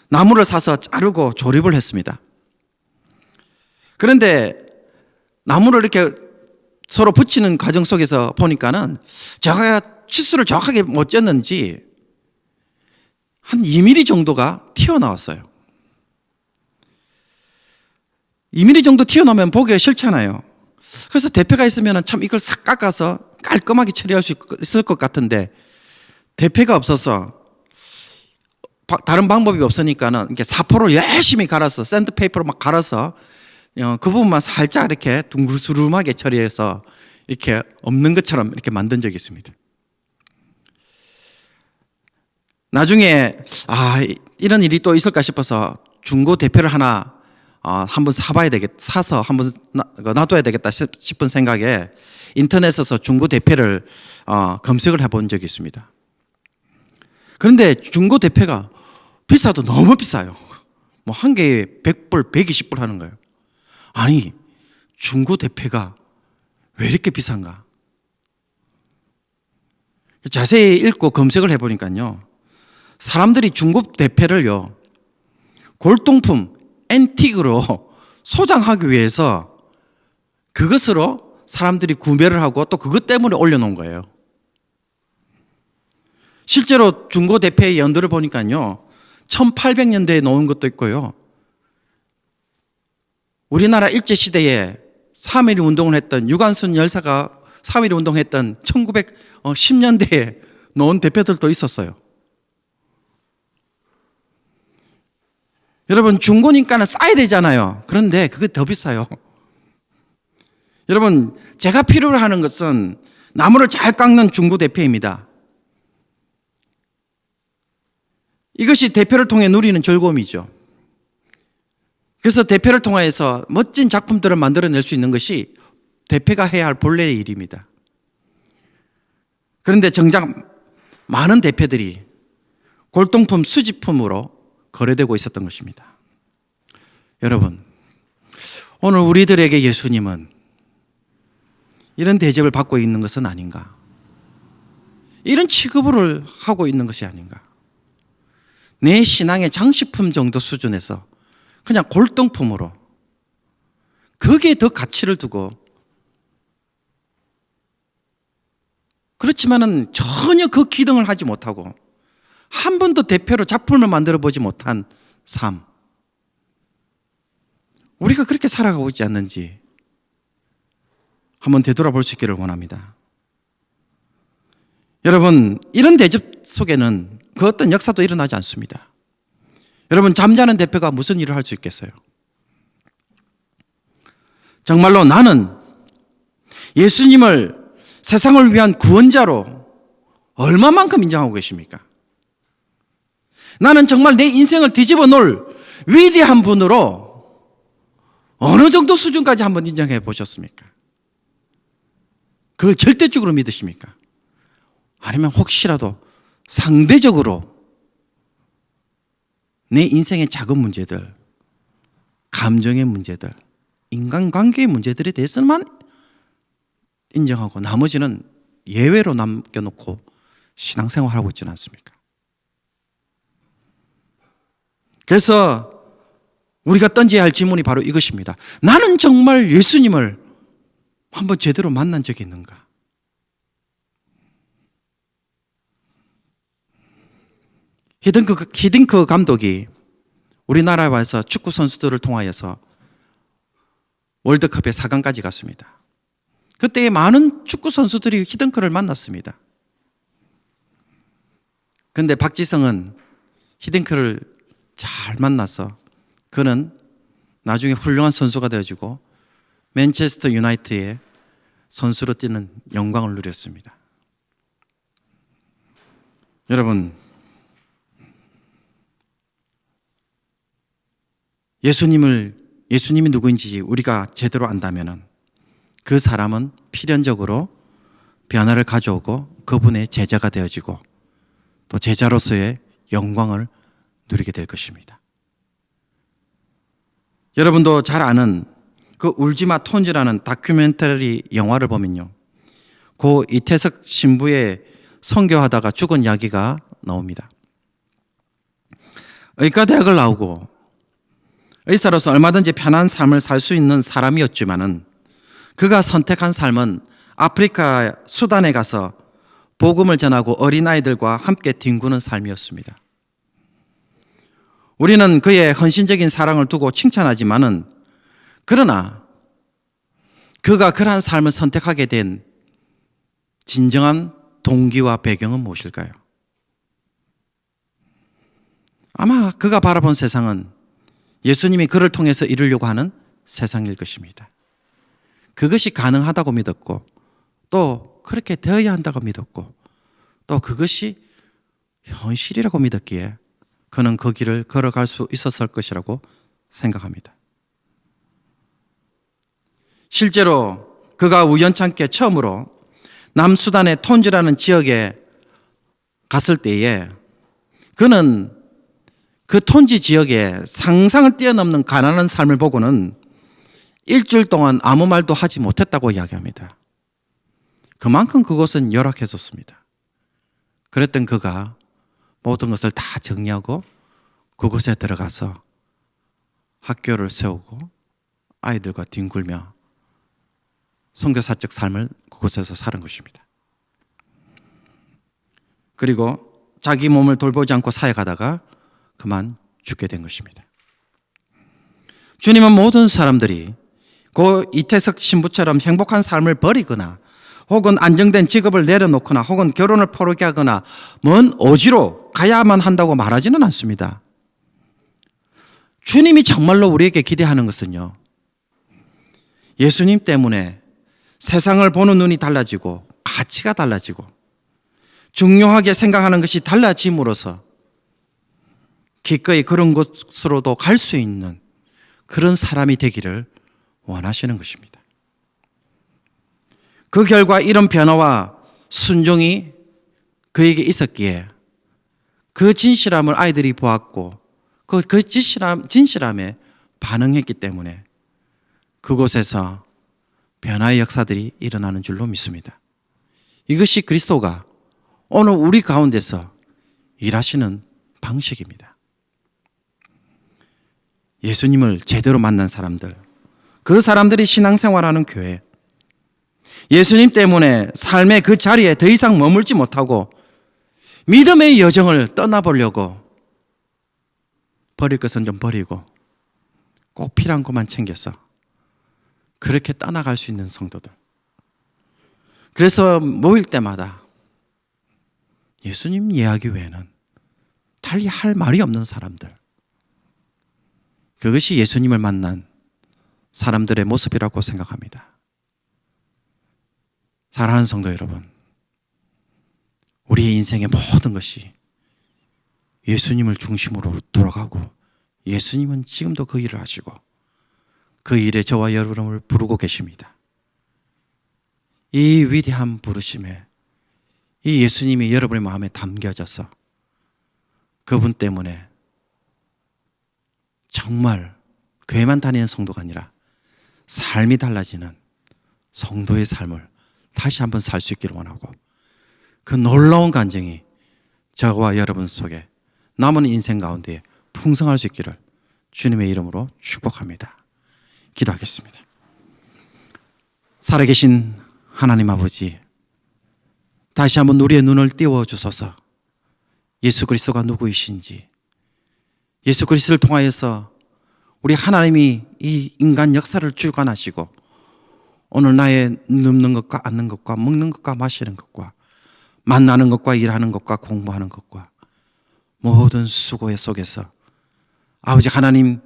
나무를 사서 자르고 조립을 했습니다. 그런데 나무를 이렇게 서로 붙이는 과정 속에서 보니까는 제가 치수를 정확하게 못 쟀는지 한 2mm 정도가 튀어나왔어요. 2mm 정도 튀어나오면 보기가 싫잖아요. 그래서 대패가 있으면 참 이걸 싹 깎아서 깔끔하게 처리할 수 있을 것 같은데 대패가 없어서 다른 방법이 없으니까는 이렇게 사포를 열심히 갈아서 샌드페이퍼로 막 갈아서 그 부분만 살짝 이렇게 둥그스름하게 처리해서 이렇게 없는 것처럼 이렇게 만든 적이 있습니다. 나중에 이런 일이 또 있을까 싶어서 중고 대패를 하나 한번 사서 한번 놔둬야 되겠다 싶은 생각에 인터넷에서 중고 대패를 검색을 해본 적이 있습니다. 그런데 중고 대패가 비싸도 너무 비싸요. 뭐 한 개에 100불, 120불 하는 거예요. 아니, 중고 대패가 왜 이렇게 비싼가? 자세히 읽고 검색을 해보니까요, 사람들이 중고 대패를요, 골동품, 앤틱으로 소장하기 위해서 그것으로 사람들이 구매를 하고 또 그것 때문에 올려놓은 거예요. 실제로 중고 대패의 연도를 보니까요, 1800년대에 놓은 것도 있고요. 우리나라 일제시대에 3.1 운동을 했던 유관순 열사가 3.1 운동했던 1910년대에 놓은 대패들도 있었어요. 여러분, 중고니까는 싸야 되잖아요. 그런데 그게 더 비싸요. 여러분, 제가 필요로 하는 것은 나무를 잘 깎는 중고 대패입니다. 이것이 대패를 통해 누리는 즐거움이죠. 그래서 대패를 통해서 멋진 작품들을 만들어낼 수 있는 것이 대패가 해야 할 본래의 일입니다. 그런데 정작 많은 대패들이 골동품 수집품으로 거래되고 있었던 것입니다. 여러분, 오늘 우리들에게 예수님은 이런 대접을 받고 있는 것은 아닌가? 이런 취급을 하고 있는 것이 아닌가? 내 신앙의 장식품 정도 수준에서 그냥 골동품으로 거기에 더 가치를 두고, 그렇지만은 전혀 그 기능을 하지 못하고 한 번도 대표로 작품을 만들어 보지 못한 삶, 우리가 그렇게 살아가고 있지 않는지 한번 되돌아볼 수 있기를 원합니다. 여러분, 이런 대접 속에는 그 어떤 역사도 일어나지 않습니다. 여러분, 잠자는 대표가 무슨 일을 할 수 있겠어요? 정말로 나는 예수님을 세상을 위한 구원자로 얼마만큼 인정하고 계십니까? 나는 정말 내 인생을 뒤집어 놓을 위대한 분으로 어느 정도 수준까지 한번 인정해 보셨습니까? 그걸 절대적으로 믿으십니까? 아니면 혹시라도 상대적으로 내 인생의 작은 문제들, 감정의 문제들, 인간관계의 문제들에 대해서만 인정하고 나머지는 예외로 남겨놓고 신앙생활하고 있지는 않습니까? 그래서 우리가 던져야 할 질문이 바로 이것입니다. 나는 정말 예수님을 한번 제대로 만난 적이 있는가? 히딩크 감독이 우리나라에 와서 축구 선수들을 통하여서 월드컵에 4강까지 갔습니다. 그때 많은 축구 선수들이 히딩크를 만났습니다. 그런데 박지성은 히딩크를 잘 만나서 그는 나중에 훌륭한 선수가 되어지고 맨체스터 유나이티드의 선수로 뛰는 영광을 누렸습니다. 여러분, 예수님이 누구인지 우리가 제대로 안다면은 그 사람은 필연적으로 변화를 가져오고 그분의 제자가 되어지고 또 제자로서의 영광을 누리게 될 것입니다. 여러분도 잘 아는 그 울지마 톤즈라는 다큐멘터리 영화를 보면요, 고 이태석 신부의 선교하다가 죽은 이야기가 나옵니다. 의과대학을 나오고 의사로서 얼마든지 편한 삶을 살 수 있는 사람이었지만은 그가 선택한 삶은 아프리카 수단에 가서 복음을 전하고 어린아이들과 함께 뒹구는 삶이었습니다. 우리는 그의 헌신적인 사랑을 두고 칭찬하지만은 그러나 그가 그러한 삶을 선택하게 된 진정한 동기와 배경은 무엇일까요? 아마 그가 바라본 세상은 예수님이 그를 통해서 이루려고 하는 세상일 것입니다. 그것이 가능하다고 믿었고 또 그렇게 되어야 한다고 믿었고 또 그것이 현실이라고 믿었기에 그는 그 길을 걸어갈 수 있었을 것이라고 생각합니다. 실제로 그가 우연찮게 처음으로 남수단의 톤즈라는 지역에 갔을 때에 그는 그 톤지 지역에 상상을 뛰어넘는 가난한 삶을 보고는 일주일 동안 아무 말도 하지 못했다고 이야기합니다. 그만큼 그곳은 열악했었습니다. 그랬던 그가 모든 것을 다 정리하고 그곳에 들어가서 학교를 세우고 아이들과 뒹굴며 선교사적 삶을 그곳에서 사는 것입니다. 그리고 자기 몸을 돌보지 않고 사역하다가 그만 죽게 된 것입니다. 주님은 모든 사람들이 고 이태석 신부처럼 행복한 삶을 버리거나 혹은 안정된 직업을 내려놓거나 혹은 결혼을 포기하거나 먼 오지로 가야만 한다고 말하지는 않습니다. 주님이 정말로 우리에게 기대하는 것은요, 예수님 때문에 세상을 보는 눈이 달라지고 가치가 달라지고 중요하게 생각하는 것이 달라짐으로써 기꺼이 그런 곳으로도 갈 수 있는 그런 사람이 되기를 원하시는 것입니다. 그 결과 이런 변화와 순종이 그에게 있었기에 그 진실함을 아이들이 보았고 그 진실함에 반응했기 때문에 그곳에서 변화의 역사들이 일어나는 줄로 믿습니다. 이것이 그리스도가 오늘 우리 가운데서 일하시는 방식입니다. 예수님을 제대로 만난 사람들, 그 사람들이 신앙생활하는 교회, 예수님 때문에 삶의 그 자리에 더 이상 머물지 못하고 믿음의 여정을 떠나보려고 버릴 것은 좀 버리고 꼭 필요한 것만 챙겨서 그렇게 떠나갈 수 있는 성도들. 그래서 모일 때마다 예수님 이야기 외에는 달리 할 말이 없는 사람들, 그것이 예수님을 만난 사람들의 모습이라고 생각합니다. 사랑하는 성도 여러분, 우리의 인생의 모든 것이 예수님을 중심으로 돌아가고 예수님은 지금도 그 일을 하시고 그 일에 저와 여러분을 부르고 계십니다. 이 위대한 부르심에 이 예수님이 여러분의 마음에 담겨져서 그분 때문에 정말 교회만 다니는 성도가 아니라 삶이 달라지는 성도의 삶을 다시 한번 살 수 있기를 원하고 그 놀라운 간증이 저와 여러분 속에 남은 인생 가운데 풍성할 수 있기를 주님의 이름으로 축복합니다. 기도하겠습니다. 살아계신 하나님 아버지, 다시 한번 우리의 눈을 띄워주소서. 예수 그리스도가 누구이신지, 예수 그리스도를 통하여서 우리 하나님이 이 인간 역사를 주관하시고 오늘 나의 눕는 것과 앉는 것과 먹는 것과 마시는 것과 만나는 것과 일하는 것과 공부하는 것과 모든 수고 속에서 아버지 하나님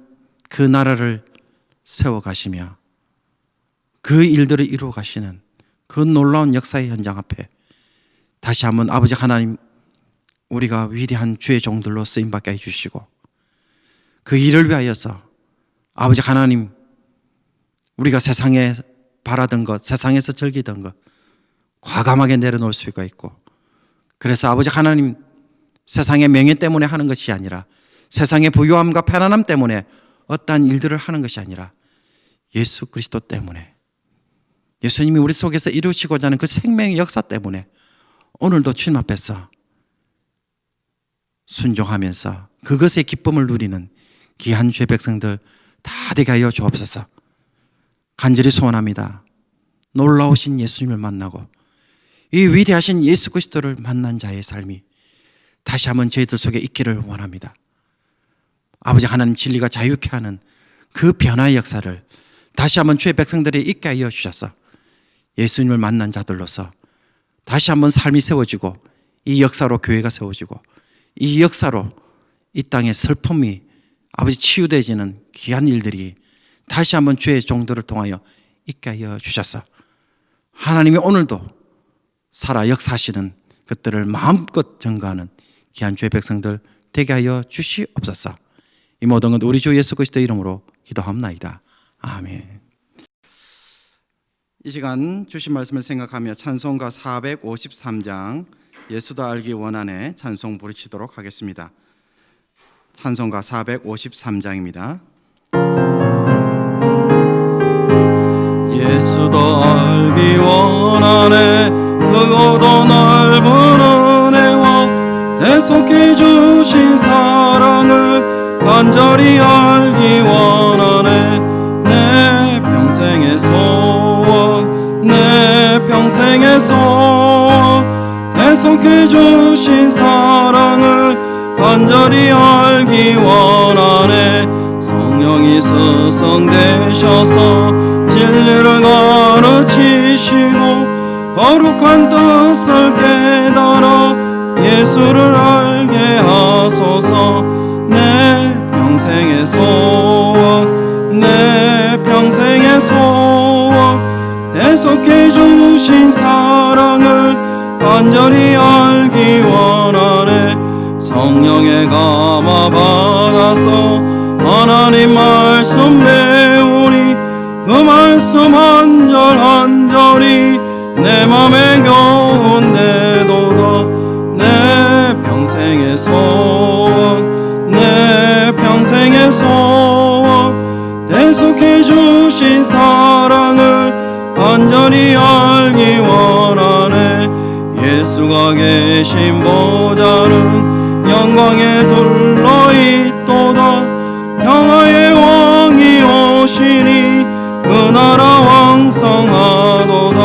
그 나라를 세워가시며 그 일들을 이루어 가시는 그 놀라운 역사의 현장 앞에 다시 한번 아버지 하나님 우리가 위대한 주의 종들로 쓰임받게 해주시고 그 일을 위하여서 아버지 하나님 우리가 세상에 바라던 것, 세상에서 즐기던 것 과감하게 내려놓을 수가 있고 그래서 아버지 하나님 세상의 명예 때문에 하는 것이 아니라 세상의 부유함과 편안함 때문에 어떠한 일들을 하는 것이 아니라 예수 그리스도 때문에 예수님이 우리 속에서 이루시고자 하는 그 생명의 역사 때문에 오늘도 주님 앞에서 순종하면서 그것의 기쁨을 누리는 귀한 주의 백성들 다 되게 하여 주옵소서. 간절히 소원합니다. 놀라우신 예수님을 만나고 이 위대하신 예수 그리스도를 만난 자의 삶이 다시 한번 저희들 속에 있기를 원합니다. 아버지 하나님 진리가 자유케 하는 그 변화의 역사를 다시 한번 주의 백성들이 있게 하여 주셔서 예수님을 만난 자들로서 다시 한번 삶이 세워지고 이 역사로 교회가 세워지고 이 역사로 이 땅의 슬픔이 아버지 치유되지는 귀한 일들이 다시 한번 주의 종들을 통하여 있게 하여 주셔서 하나님이 오늘도 살아 역사하시는 것들을 마음껏 증거하는 귀한 주의 백성들 되게 하여 주시옵소서. 이 모든 것 우리 주 예수 그리스도 이름으로 기도합나이다. 아멘. 이 시간 주신 말씀을 생각하며 찬송가 453장 예수도 알기 원하네 찬송 부르치도록 하겠습니다. 찬송가 453장입니다. 예수도 알기 원하네 크고도 넓은 은혜와 대속해 주신 사랑을 간절히 알기 원하네 내 평생의 소원 내 평생의 소원 대속해 주신 사랑을 간절히 알기 원하네 성령이 스승되셔서 진리를 가르치시고 거룩한 뜻을 깨달아 예수를 알게 하소서 내 평생의 소원 내 평생의 소원 대속해 주신 사랑을 간절히 알기 원하네 성령의 감화 받아서 하나님 말씀 배우니 그 말씀 한 절 한 절이 내 맘에 겨운데도다 내 평생의 소원 내 평생의 소원 대속해 주신 사랑을 간절히 알기 원하네 예수가 계신 보좌는 영광에 둘러있도다 평화의 왕이 오시니 그 나라 왕성하도다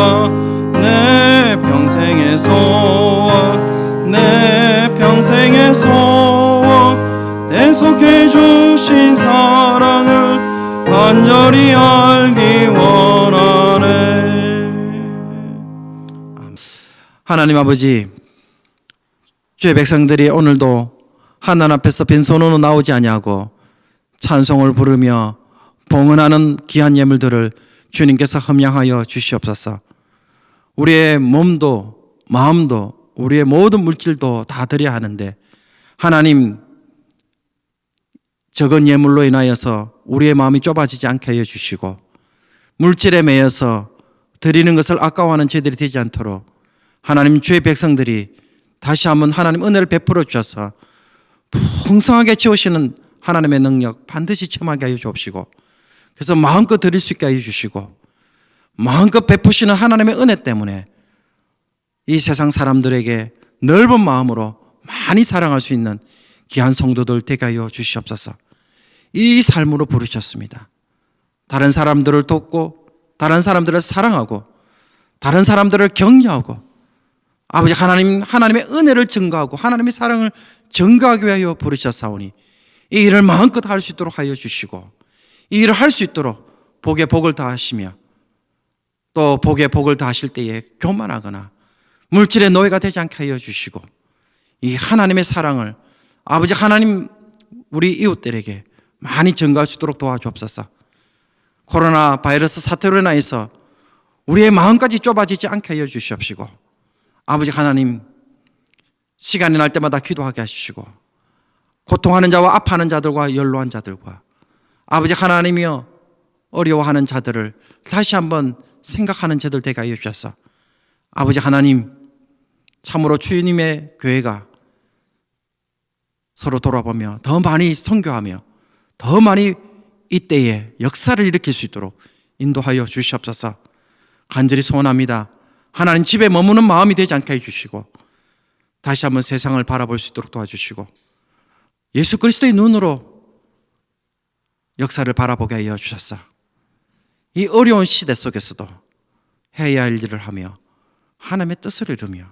내 평생의 소원 내 평생의 소원 대속해 주신 사랑을 간절히 알기 원하네. 하나님 아버지 주의 백성들이 오늘도 하나님 앞에서 빈손으로 나오지 아니하고 찬송을 부르며 봉헌하는 귀한 예물들을 주님께서 흠양하여 주시옵소서. 우리의 몸도 마음도 우리의 모든 물질도 다 드려야 하는데 하나님 적은 예물로 인하여서 우리의 마음이 좁아지지 않게 하여 주시고 물질에 매여서 드리는 것을 아까워하는 저희들이 되지 않도록 하나님 주의 백성들이 다시 한번 하나님 은혜를 베풀어 주셔서 풍성하게 채우시는 하나님의 능력 반드시 체험하게 하여 주옵시고 그래서 마음껏 드릴 수 있게 하여 주시고 마음껏 베푸시는 하나님의 은혜 때문에 이 세상 사람들에게 넓은 마음으로 많이 사랑할 수 있는 귀한 성도들 되게 하여 주시옵소서. 이 삶으로 부르셨습니다. 다른 사람들을 돕고 다른 사람들을 사랑하고 다른 사람들을 격려하고 아버지 하나님의 은혜를 증거하고 하나님의 사랑을 증거하기 위하여 부르셨사오니 이 일을 마음껏 할 수 있도록 하여 주시고 이 일을 할 수 있도록 복에 복을 다하시며 또 복에 복을 다하실 때에 교만하거나 물질의 노예가 되지 않게 하여 주시고 이 하나님의 사랑을 아버지 하나님, 우리 이웃들에게 많이 증가할 수 있도록 도와주옵소서. 코로나 바이러스 사태로 인하여서 우리의 마음까지 좁아지지 않게 하여 주시옵시고, 아버지 하나님, 시간이 날 때마다 기도하게 하시고, 고통하는 자와 아파하는 자들과 연로한 자들과 아버지 하나님이여 어려워하는 자들을 다시 한번 생각하는 자들 되게 하여 주셔서, 아버지 하나님, 참으로 주님의 교회가 서로 돌아보며 더 많이 선교하며 더 많이 이때에 역사를 일으킬 수 있도록 인도하여 주시옵소서. 간절히 소원합니다. 하나님, 집에 머무는 마음이 되지 않게 해주시고 다시 한번 세상을 바라볼 수 있도록 도와주시고 예수 그리스도의 눈으로 역사를 바라보게 하여 주셔서 이 어려운 시대 속에서도 해야 할 일을 하며 하나님의 뜻을 이루며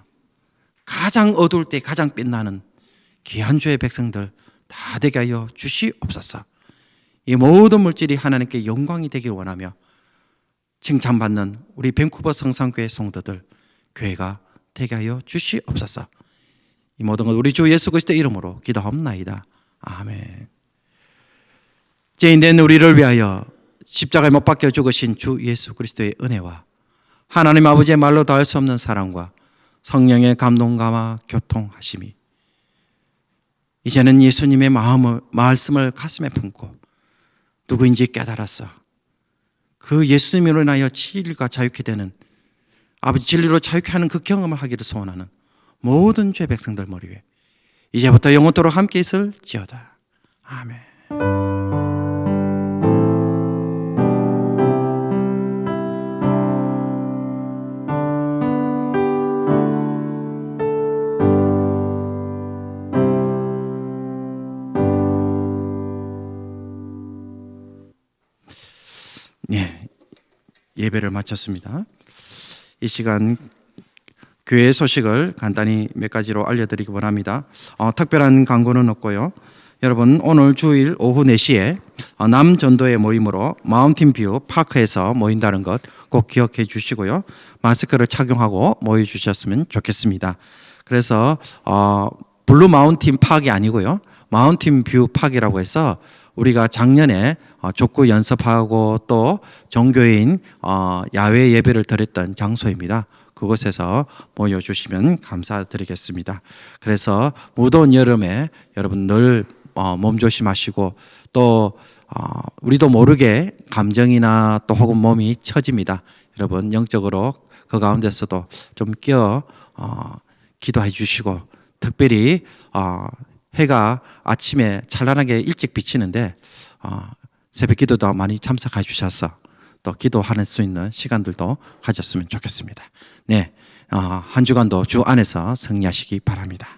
가장 어두울 때 가장 빛나는 귀한 주의 백성들 다 되게 하여 주시옵소서. 이 모든 물질이 하나님께 영광이 되길 원하며 칭찬받는 우리 밴쿠버 성산교회 성도들 교회가 되게 하여 주시옵소서. 이 모든 것 우리 주 예수 그리스도의 이름으로 기도하옵나이다. 아멘. 죄인된 우리를 위하여 십자가에 못 박혀 죽으신 주 예수 그리스도의 은혜와 하나님 아버지의 말로 다할 수 없는 사랑과 성령의 감동감화 교통하심이 이제는 예수님의 말씀을 가슴에 품고 누구인지 깨달았어. 그 예수님으로 인하여 진리가 자유케 되는, 아버지 진리로 자유케 하는 그 경험을 하기를 소원하는 모든 죄 백성들 머리 위에 이제부터 영원토록 함께 있을지어다. 아멘. 예, 예배를 마쳤습니다. 이 시간 교회 소식을 간단히 몇 가지로 알려드리기 원합니다. 특별한 광고는 없고요. 여러분, 오늘 주일 오후 4시에 남전도의 모임으로 마운틴뷰 파크에서 모인다는 것 꼭 기억해 주시고요. 마스크를 착용하고 모여 주셨으면 좋겠습니다. 그래서 블루 마운틴 파크이 아니고요. 마운틴뷰 파크이라고 해서 우리가 작년에 족구 연습하고 또 종교인 야외 예배를 드렸던 장소입니다. 그곳에서 모여주시면 감사드리겠습니다. 그래서 무더운 여름에 여러분 늘 몸 조심하시고 또 우리도 모르게 감정이나 또 혹은 몸이 처집니다. 여러분 영적으로 그 가운데서도 좀 기도해 주시고 특별히 해가 아침에 찬란하게 일찍 비치는데 새벽 기도도 많이 참석해 주셔서 또 기도할 수 있는 시간들도 가졌으면 좋겠습니다. 네, 한 주간도 주 안에서 승리하시기 바랍니다.